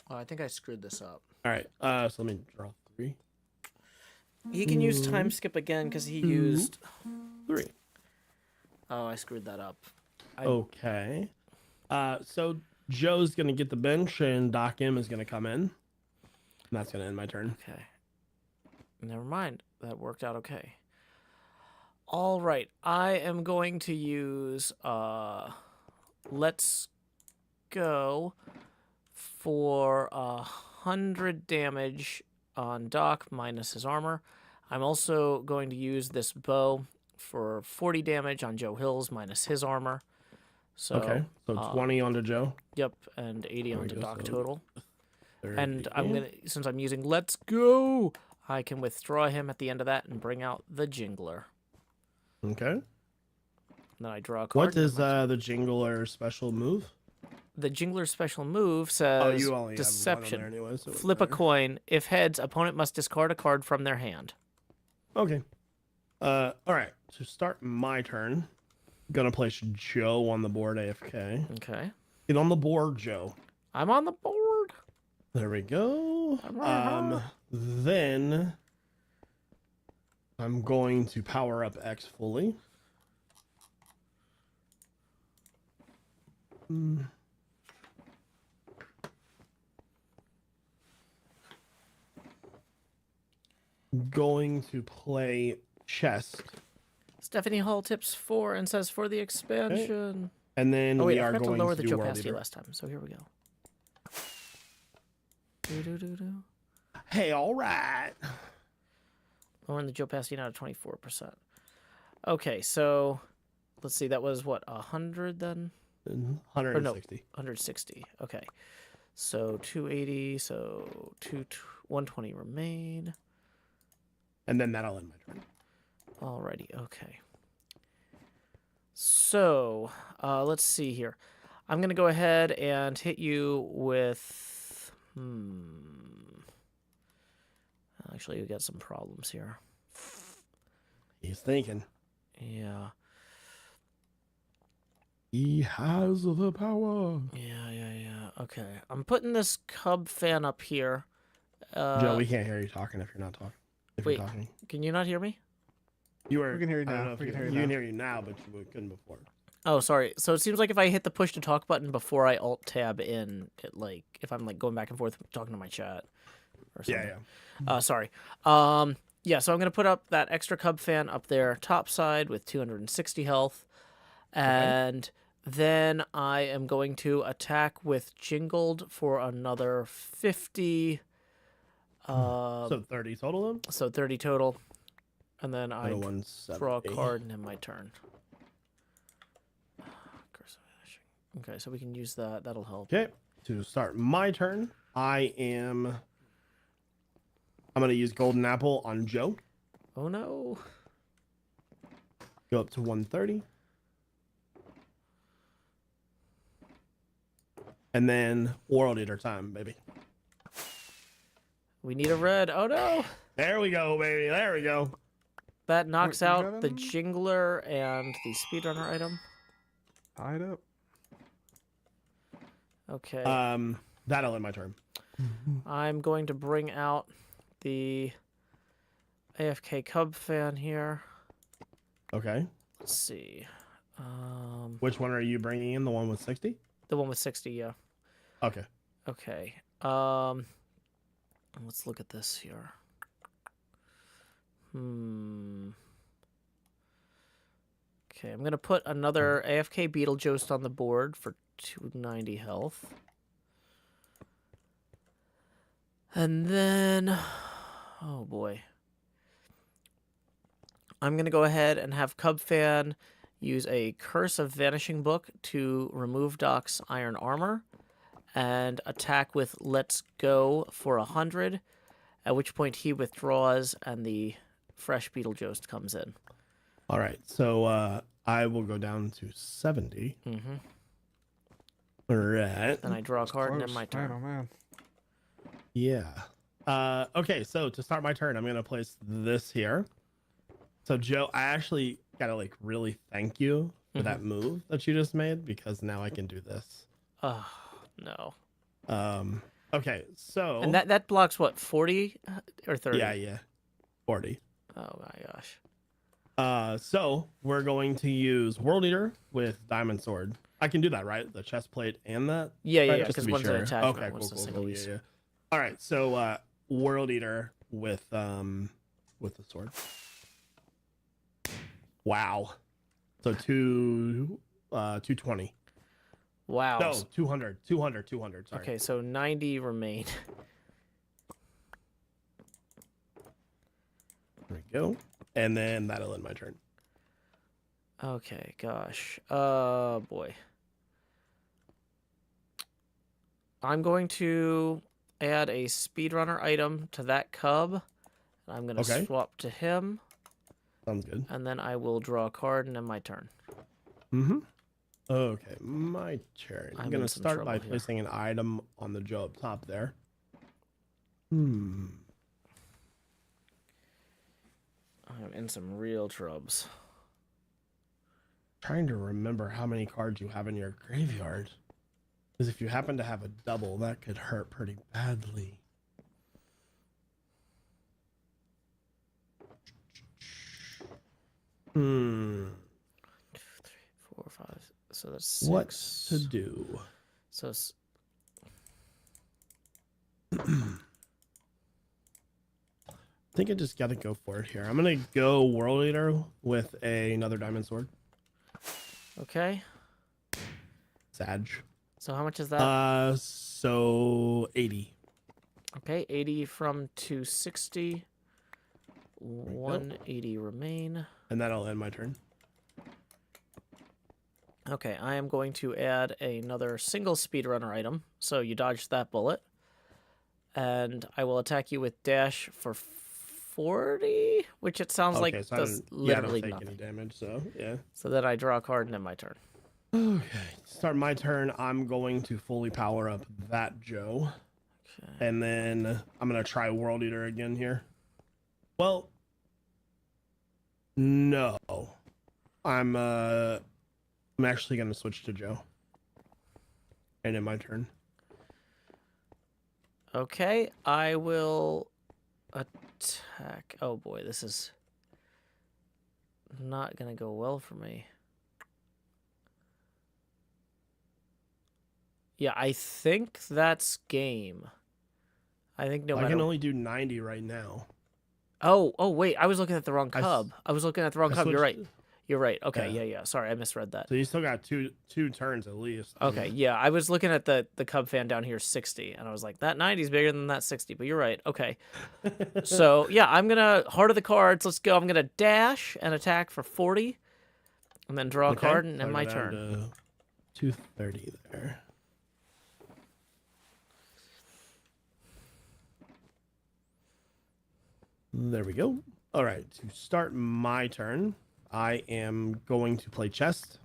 Oh, I think I screwed this up. All right. So let me draw 3. He can use time skip again because he used 3. Oh, I screwed that up. Okay. So Joe's gonna get the bench, and Doc M is gonna come in, and that's gonna end my turn. Okay. Never mind. That worked out okay. All right, I am going to use Let's Go for 100 damage on Doc minus his armor. I'm also going to use this bow for 40 damage on Joe Hills minus his armor. So, okay, so 20 onto Joe. Yep, and 80 onto Doc total. 30. And I'm gonna, since I'm using Let's Go, I can withdraw him at the end of that and bring out the Jingler. Okay. And then I draw a card. What is the Jingler special move? The Jingler special move says you only Deception. have one on there anyway, so Flip a coin. If heads, opponent must discard a card from their hand. Okay. All right. To start my turn, gonna place Joe on the board AFK. Okay. Get on the board, Joe. I'm on the board. There we go. Then I'm going to power up X fully. Going to play chest. Stephanie Hall tips 4 and says for the expansion. Okay. And then I are forgot going to lower to the do Joe World Pasty Leader. last time, so here we go. Hey, all right. Lowering the Joe Pasty now to 24%. Okay, so let's see. That was what, 100 then? 160. No, 160. Okay, so 280. So 120 remain. And then that'll end my turn. Alrighty. Okay. So let's see here. I'm gonna go ahead and hit you with. Actually, we got some problems here. He's thinking. Yeah. He has the power. Yeah. Okay. I'm putting this cub fan up here. Joe, we can't hear you talking if you're not talking. Wait, you're talking. Can you not hear me? You were. We can hear you I don't now. know if We you can hear you can now. hear you now, but you couldn't before. Oh, sorry. So it seems like if I hit the push to talk button before I alt tab in, it like if I'm like going back and forth talking to my chat or something. Yeah. Sorry. Yeah, so I'm gonna put up that extra cub fan up there top side with 260 health. And then I am going to attack with Jingled for another 50. So 30 total then? So 30 total. And then I Middle one's draw a 70. card and end my turn. Okay, so we can use that. That'll help. Okay, to start my turn, I'm going to use Golden Apple on Joe. Oh, no. Go up to 130. And then World Eater time, baby. We need a red. Oh, no. There we go, baby. There we go. That knocks Wait, you out got the him? Jingler and the Speedrunner item. Tied up. Okay. That'll end my turn. I'm going to bring out the AFK Cub fan here. Okay. Let's see. Which one are you bringing in? The one with 60? The one with 60, yeah. Okay. Okay. Let's look at this here. Okay, I'm going to put another AFK Beetlejuice on the board for 290 health. And then, oh boy. I'm going to go ahead and have Cub Fan use a Curse of Vanishing Book to remove Doc's Iron Armor and attack with Let's Go for 100, at which point he withdraws and the fresh Beetlejuice comes in. All right. So I will go down to 70. Mm-hmm. All right. And I draw a card and end my Close. Man, turn. oh man. Yeah. Okay, so to start my turn, I'm gonna place this here. So Joe, I actually gotta like really thank you for that move that you just made, because now I can do this. Oh, no. Okay, so And that blocks what, 40 or 30? yeah, 40. Oh my gosh. So we're going to use World Eater with Diamond Sword. I can do that, right? The chest plate and that. Yeah, right? yeah, Just to because be one's an sure. attachment, Okay, one's a cool. single use. Yeah. All right, so World Eater with the sword. Wow. So 220. Wow. No, 200. Sorry. Okay, so 90 remain. There we go. And then that'll end my turn. Okay, gosh. Boy. I'm going to add a speedrunner item to that cub. I'm going to swap to him. Sounds good. And then I will draw a card and end my turn. Mm-hmm. Okay, my turn. I'm going in to some start by trouble here. placing an item on the Joe up top there. I'm in some real trubs. Trying to remember how many cards you have in your graveyard. Because if you happen to have a double, that could hurt pretty badly. Two, three, 4, 5. So that's 6. What to do? So I think I just got to go for it here. I'm going to go World Eater with another Diamond Sword. okay. Sag. So how much is that? So 80. Okay, 80 from 260. 180 remain. And that'll end my turn. Okay, I am going to add another single speedrunner item. So you dodged that bullet. And I will attack you with dash for 40, which it sounds like so does I don't literally take nothing. any damage, so yeah. So then I draw a card and end my turn. Okay, start my turn. I'm going to fully power up that Joe. Okay. And then I'm going to try World Eater again here. Well, no. I'm actually going to switch to Joe. And in my turn. Okay, I will attack. Oh boy, this is not going to go well for me. Yeah, I think that's game. I think no I matter. can only do 90 right now. Oh, wait, I was looking at the wrong cub. I was looking at the wrong cub. You're right. You're right. Okay, Yeah. yeah. Sorry, I misread that. So you still got two turns at least. Okay, yeah. I was looking at the Cub fan down here, 60, and I was like, that 90 is bigger than that 60. But you're right. Okay. So yeah, I'm gonna heart of the cards. Let's go. I'm gonna dash and attack for 40, and then draw a card and end my turn. 230 there. There we go. All right, to start my turn, I am going to play chest.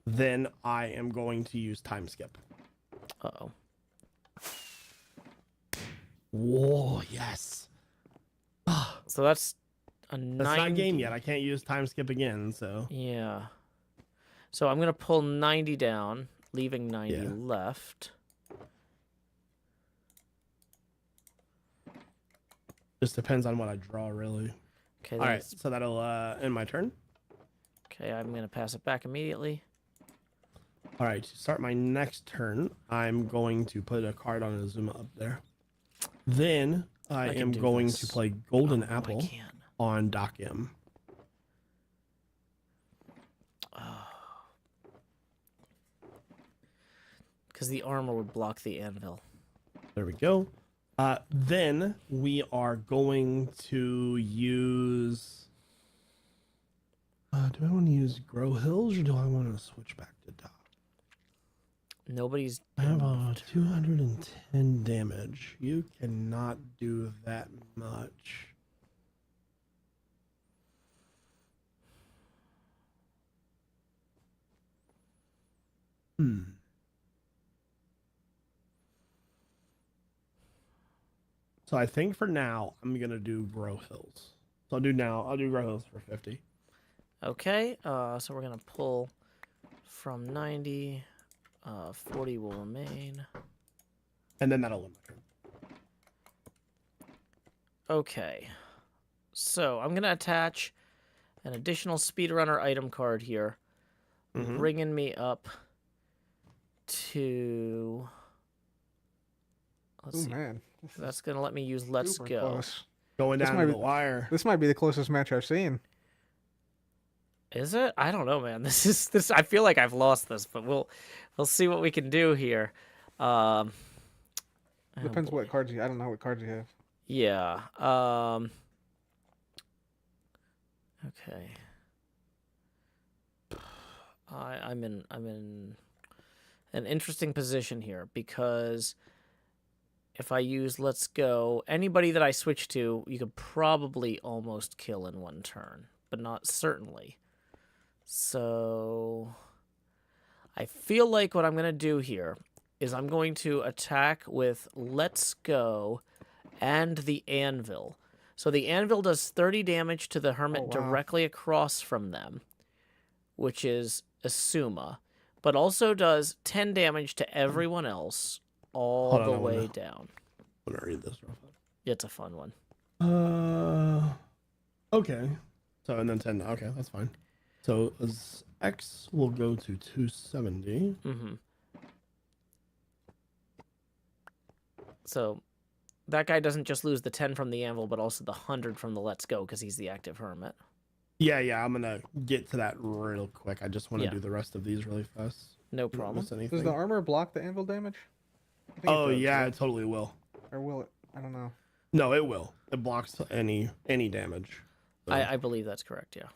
Then I am going to use time skip. Uh-oh. Whoa, yes. So that's a 90. That's not a game yet. I can't use time skip again, so. Yeah. So I'm going to pull 90 down, leaving 90 Yeah. left. Just depends on what I draw, really. Okay. All right, so that'll end my turn. Okay, I'm going to pass it back immediately. All right, to start my next turn, I'm going to put a card on Azuma up there. Then I can am do going this. to play Golden I Apple can. on Doc M. Because the armor would block the anvil. There we go. Then we are going to use... do I want to use Grow Hills or do I want to switch back to Doc? Nobody's... I have 210 damage. You cannot do that much. So I think for now, I'm going to do Grow Hills. So I'll do Grow Hills for 50. Okay, so we're going to pull from 90. 40 will remain. And then that'll end my turn. Okay. So I'm going to attach an additional speedrunner item card here, bringing me up to... Let's see. Man. That's going to let me use Let's Super Go. close. Going down to the wire. This might be the closest match I've seen. Is it? I don't know, man. This. I feel like I've lost this, but we'll see what we can do here. Depends boy. what cards you. I don't know what cards you have. Yeah. Okay. I'm in an interesting position here because if I use Let's Go, anybody that I switch to, you could probably almost kill in one turn, but not certainly. So I feel like what I'm going to do here is I'm going to attack with Let's Go and the Anvil. So the Anvil does 30 damage to the Hermit directly across from them, which is Asuma, but also does 10 damage to everyone else all the way down. I'm going to read this real fast. It's a fun one. Okay. So, and then 10. Okay, that's fine. So, as X will go to 270. So, that guy doesn't just lose the 10 from the Anvil, but also the 100 from the Let's Go, because he's the active Hermit. Yeah, I'm going to get to that real quick. I just want to do the rest of these really fast. No problem. Does the armor block the anvil damage? Oh, yeah, it totally will. Or will it? I don't know. No, it will. It blocks any damage. So. I believe that's correct, yeah.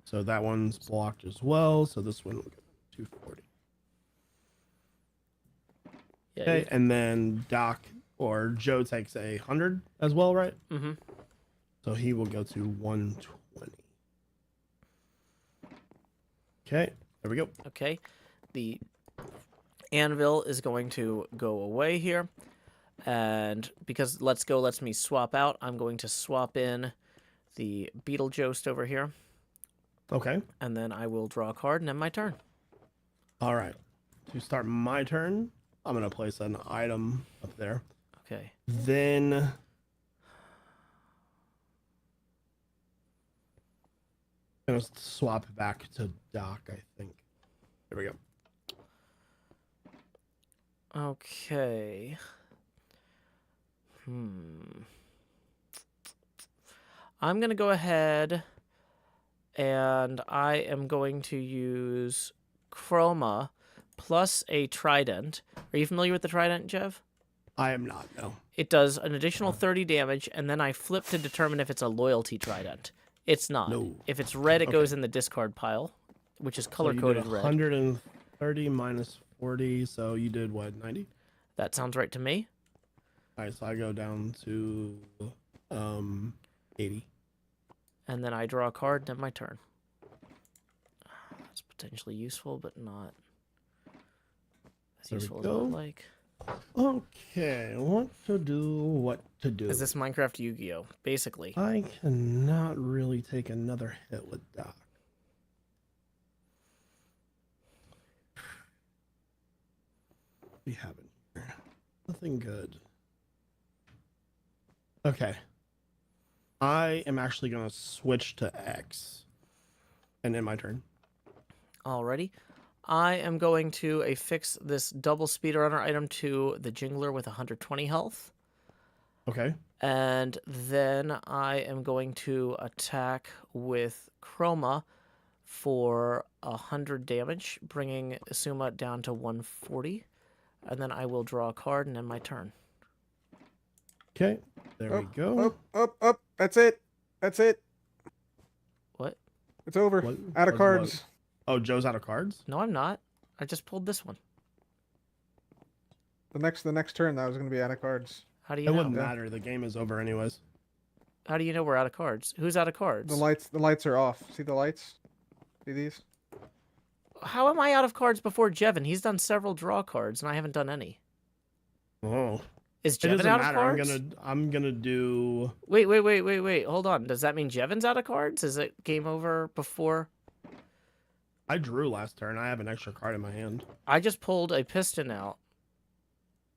So that one's blocked as well. So this one will go 240. Yeah, okay, and then Doc or Joe takes 100 as well, right? Mm-hmm. So he will go to 120. Okay, there we go. Okay, the Anvil is going to go away here. And because Let's Go lets me swap out, I'm going to swap in the Beetlejuice over here. Okay. And then I will draw a card and end my turn. All right. To start my turn, I'm going to place an item up there. Okay. Then I'm going to swap back to Doc, I think. There we go. Okay. I'm going to go ahead and I am going to use Chroma plus a trident. Are you familiar with the trident, Jeff? I am not, no. It does an additional 30 damage, and then I flip to determine if it's a loyalty trident. It's not. No. If it's red, it goes in the discard pile, which is color-coded red. 130 minus 40, so you did what, 90? That sounds right to me. All right, so I go down to 80. And then I draw a card and end my turn. That's potentially useful, but not as useful as I would like. Okay, what to do. Is this Minecraft Yu-Gi-Oh? Basically. I cannot really take another hit with Doc. We have it here. Nothing good. Okay. I am actually going to switch to X. And end my turn. Alrighty. I am going to affix this double speedrunner item to the Jingler with 120 health. Okay. And then I am going to attack with Chroma for 100 damage, bringing Isuma down to 140. And then I will draw a card and end my turn. Okay. There we go. Up. That's it. What? It's over. What? Out of cards. What? Oh, Joe's out of cards? No, I'm not. I just pulled this one. The next turn, that was going to be out of cards. How do you It know? wouldn't matter. The game is over anyways. How do you know we're out of cards? Who's out of cards? The lights are off. See the lights? See these? How am I out of cards before Jevin? He's done several draw cards, and I haven't done any. Oh. Is It Jevin doesn't out matter. of cards? I'm gonna do. Wait. Hold on. Does that mean Jevin's out of cards? Is it game over before? I drew last turn. I have an extra card in my hand. I just pulled a piston out.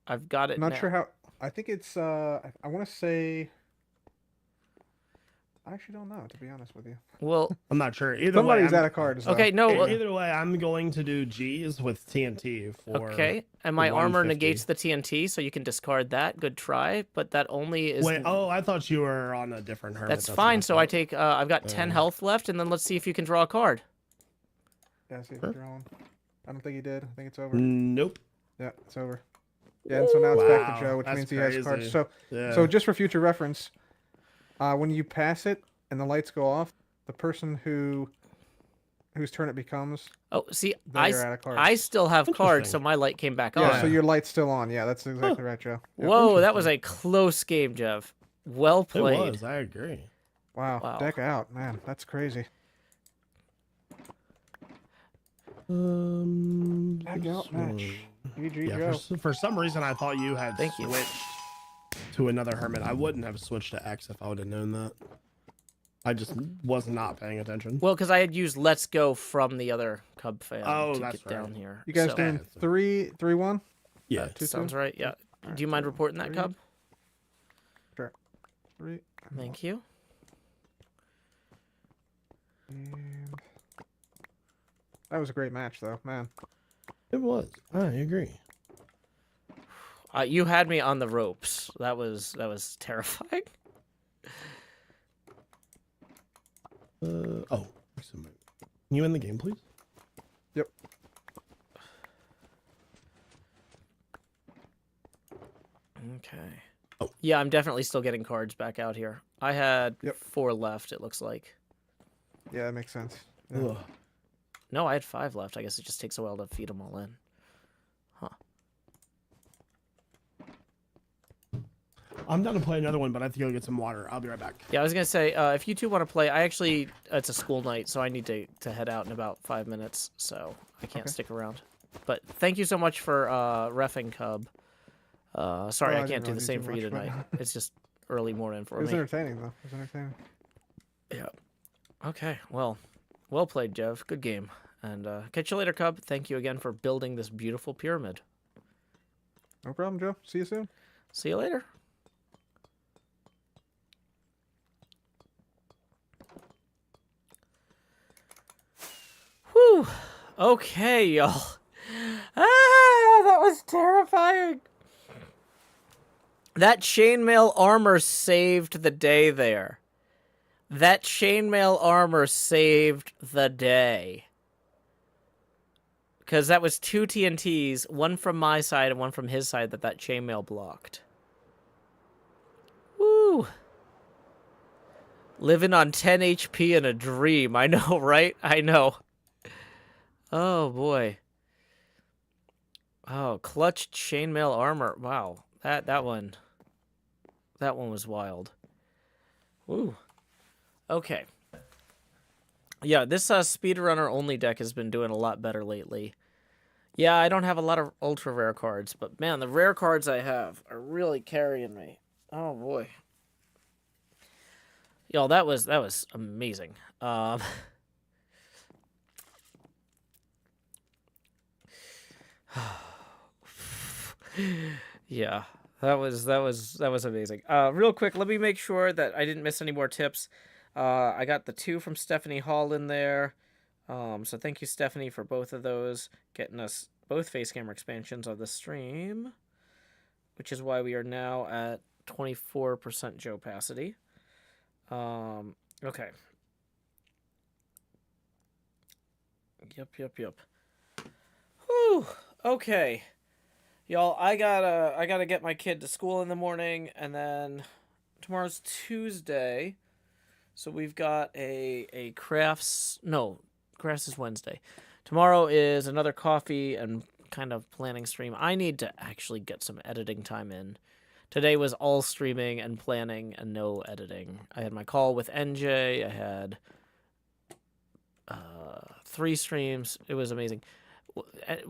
I've got it I'm not now. sure how. I think it's. I want to say. I actually don't know, to be honest with you. Well, I'm not sure. Either Somebody's way, out of cards. Though. okay, no. Either way, I'm going to do G's with TNT for. Okay, and my armor 150. negates the TNT, so you can discard that. Good try, but that only is. Wait, I thought you were on a different hermit. That's fine. So I take. I've got 10 health left, and then let's see if you can draw a card. Yeah, see if you're drawing. I don't think he did. I think it's over. Nope. Yeah, it's over. Yeah, and so now it's back to Wow, Joe, which that's means he has cards. crazy. So just for future reference, when you pass it and the lights go off, the person whose turn it becomes. Oh, see, They're out of cards. I still have cards, Interesting. so my light came back Yeah, on. so your light's still on. Yeah, that's exactly right, Joe. Yeah. Whoa, that was a close game, Jeff. Well It played. was. I agree. Wow, deck out, man. That's crazy. Deck out match. GG Yeah, Joe. for some reason I thought you had Thank you. switched to another hermit. I wouldn't have switched to X if I would have known that. I just was not paying attention. Well, because I had used Let's Go from the other Cub fan to that's get down right. here. You guys so, doing 3-1? Yeah. 2-2? sounds right. Yeah. Do you mind reporting that, Cub? Sure. 3. Thank you. And... That was a great match, though, man. It was. I agree. You had me on the ropes. That was terrifying. Oh. Can you end the game, please? Yep. Okay. Oh. Yeah, I'm definitely still getting cards back out here. I had Yep. 4 left, it looks like. Yeah, that makes sense. Yeah. Ugh. No, I had 5 left. I guess it just takes a while to feed them all in. Huh. I'm down to play another one, but I have to go get some water. I'll be right back. Yeah, I was going to say, if you two want to play, it's a school night, so I need to head out in about 5 minutes, so I can't stick around. But thank you so much for reffing, Cub. Sorry, Oh, I I can't didn't do the really same do for you much, but- tonight. It's just early morning for It was me. entertaining, though. It was entertaining. Yeah. Okay, well played, Jeff. Good game. And catch you later, Cub. Thank you again for building this beautiful pyramid. No problem, Joe. See you soon. See you later. Whew. Okay, y'all. That was terrifying. That chainmail armor saved the day there. That chainmail armor saved the day. Because that was 2 TNTs, one from my side and one from his side that chainmail blocked. Woo! Living on 10 HP in a dream. I know, right? I know. Oh, boy. Oh, clutch chainmail armor. Wow. That one was wild. Woo. Okay. Yeah, this speedrunner only deck has been doing a lot better lately. Yeah, I don't have a lot of ultra rare cards, but man, the rare cards I have are really carrying me. Oh boy. Yo, that was amazing. Yeah, that was amazing. Real quick, let me make sure that I didn't miss any more tips. I got the 2 from Stephanie Hall in there. So thank you, Stephanie, for both of those, getting us both face camera expansions on the stream, which is why we are now at 24% Joe Passity. Okay. Yep. Whew. Okay. Y'all, I gotta get my kid to school in the morning, and then tomorrow's Tuesday, so we've got a crafts. No, crafts is Wednesday. Tomorrow is another coffee and kind of planning stream. I need to actually get some editing time in. Today was all streaming and planning and no editing. I had my call with NJ. I had 3 streams. It was amazing.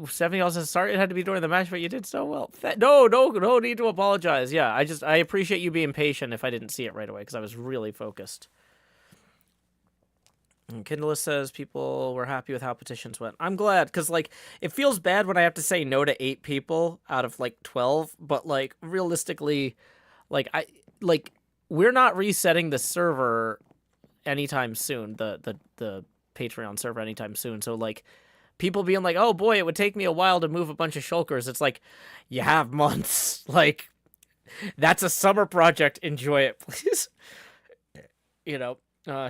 Stephanie also says, sorry it had to be during the match, but you did so well. No need to apologize. Yeah, I appreciate you being patient if I didn't see it right away, because I was really focused. And Kindle says people were happy with how petitions went. I'm glad, because, like, it feels bad when I have to say no to 8 people out of, like, 12, but, like, realistically, we're not resetting the server anytime soon, the Patreon server anytime soon, so, like, people being like, oh boy, it would take me a while to move a bunch of shulkers. It's like, you have months. Like, that's a summer project. Enjoy it, please. You know,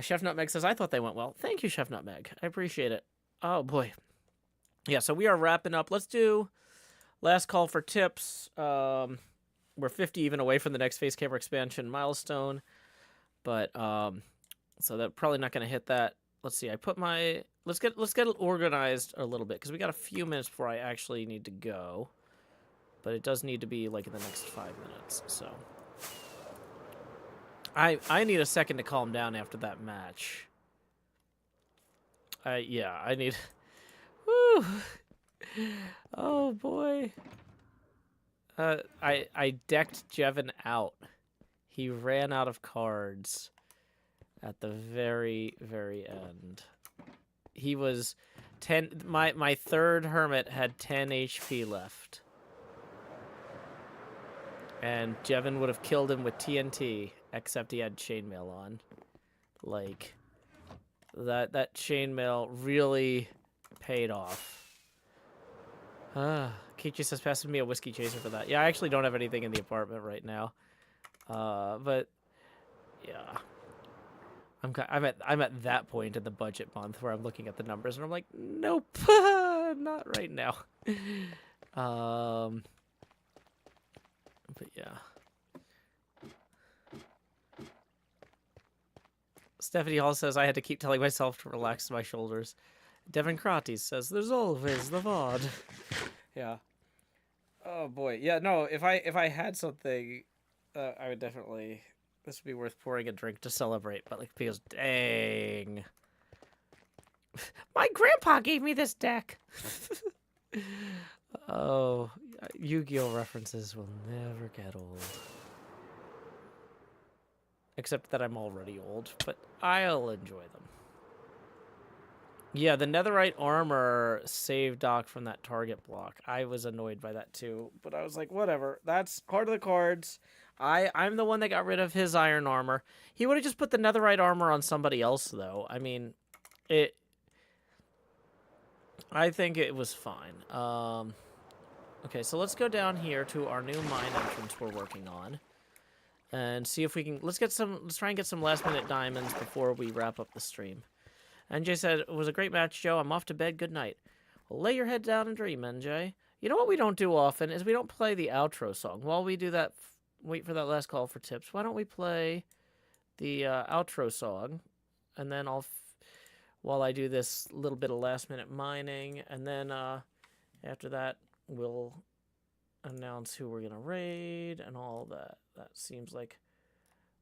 Chef Nutmeg says, I thought they went well. Thank you, Chef Nutmeg. I appreciate it. Oh boy. Yeah, so we are wrapping up. Let's do last call for tips. We're 50 even away from the next face camera expansion milestone. But, so that probably not going to hit that. Let's see. I put my... Let's get it organized a little bit, because we got a few minutes before I actually need to go. But it does need to be, like, in the next 5 minutes, so... I need a second to calm down after that match. Yeah, I need... Woo! Oh, boy. I decked Jevin out. He ran out of cards at the very, very end. He was 10... My third Hermit had 10 HP left. And Jevin would have killed him with TNT, except he had chainmail on. Like, that chainmail really paid off. Kichi says, pass me a whiskey chaser for that. Yeah, I actually don't have anything in the apartment right now. But, yeah. I'm at that point in the budget month where I'm looking at the numbers and I'm like, nope, not right now. But yeah. Stephanie Hall says I had to keep telling myself to relax my shoulders. Devin Krates says there's always the VOD. Yeah. Oh boy. Yeah, no, if I had something, I would definitely... This would be worth pouring a drink to celebrate, but like, because dang. My grandpa gave me this deck. Oh, Yu-Gi-Oh references will never get old. Except that I'm already old, but I'll enjoy them. Yeah, the netherite armor saved Doc from that target block. I was annoyed by that too, but I was like, whatever. That's part of the cards. I'm the one that got rid of his iron armor. He would have just put the netherite armor on somebody else, though. I mean, I think it was fine. Okay, so let's go down here to our new mine entrance we're working on. and see if we can. Let's try and get some last-minute diamonds before we wrap up the stream. NJ said, it was a great match, Joe. I'm off to bed. Good night. Well, lay your head down and dream, NJ. You know what we don't do often is we don't play the outro song. While we do that, wait for that last call for tips. Why don't we play the outro song, and then while I do this little bit of last-minute mining, and then after that, we'll announce who we're going to raid and all that. That seems like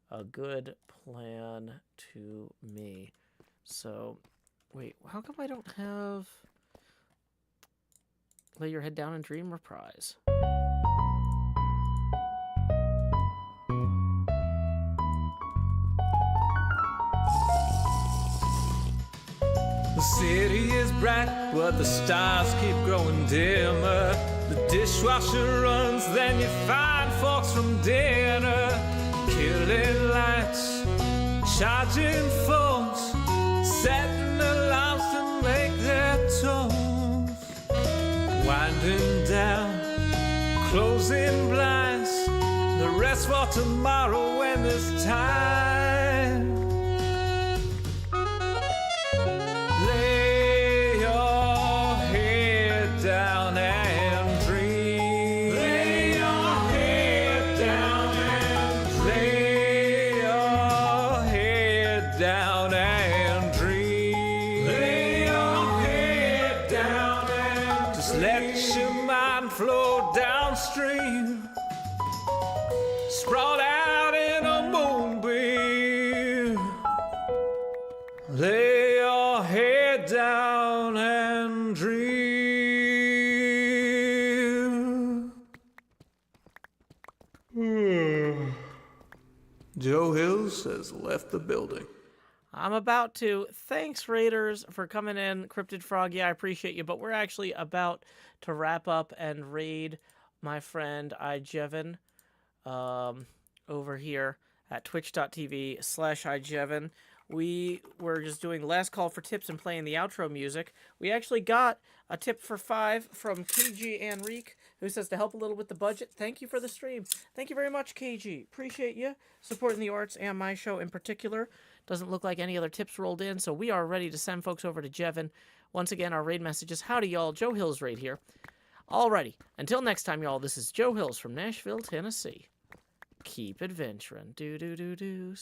a good plan to me. So, wait, how come I don't have Lay Your Head Down and Dream reprise? The city is bright, but the stars keep growing dimmer. The dishwasher runs, then you find forks from dinner. Killing lights, charging phones, setting alarms to make their tones. Winding down, closing blinds, the rest for tomorrow when there's time. Lay your head down and dream. Lay your head down and lay your head down and dream. Lay your head down and just let your mind flow downstream. Sprawled out in a moonbeam. Lay your head down and dream. Joe Hills has left the building. I'm about to. Thanks, Raiders, for coming in. Cryptid Frog, yeah, I appreciate you, but we're actually about to wrap up and raid my friend iJevin over here at twitch.tv/iJevin. We were just doing last call for tips and playing the outro music. We actually got a tip for 5 from KG Enrique, who says to help a little with the budget. Thank you for the stream. Thank you very much, KG. Appreciate you supporting the arts and my show in particular. Doesn't look like any other tips rolled in, so we are ready to send folks over to Jevin. Once again, our raid message is, howdy, y'all. Joe Hills raid here. Alrighty. Until next time, y'all, this is Joe Hills from Nashville, Tennessee. Keep adventuring. Do-do-do-do.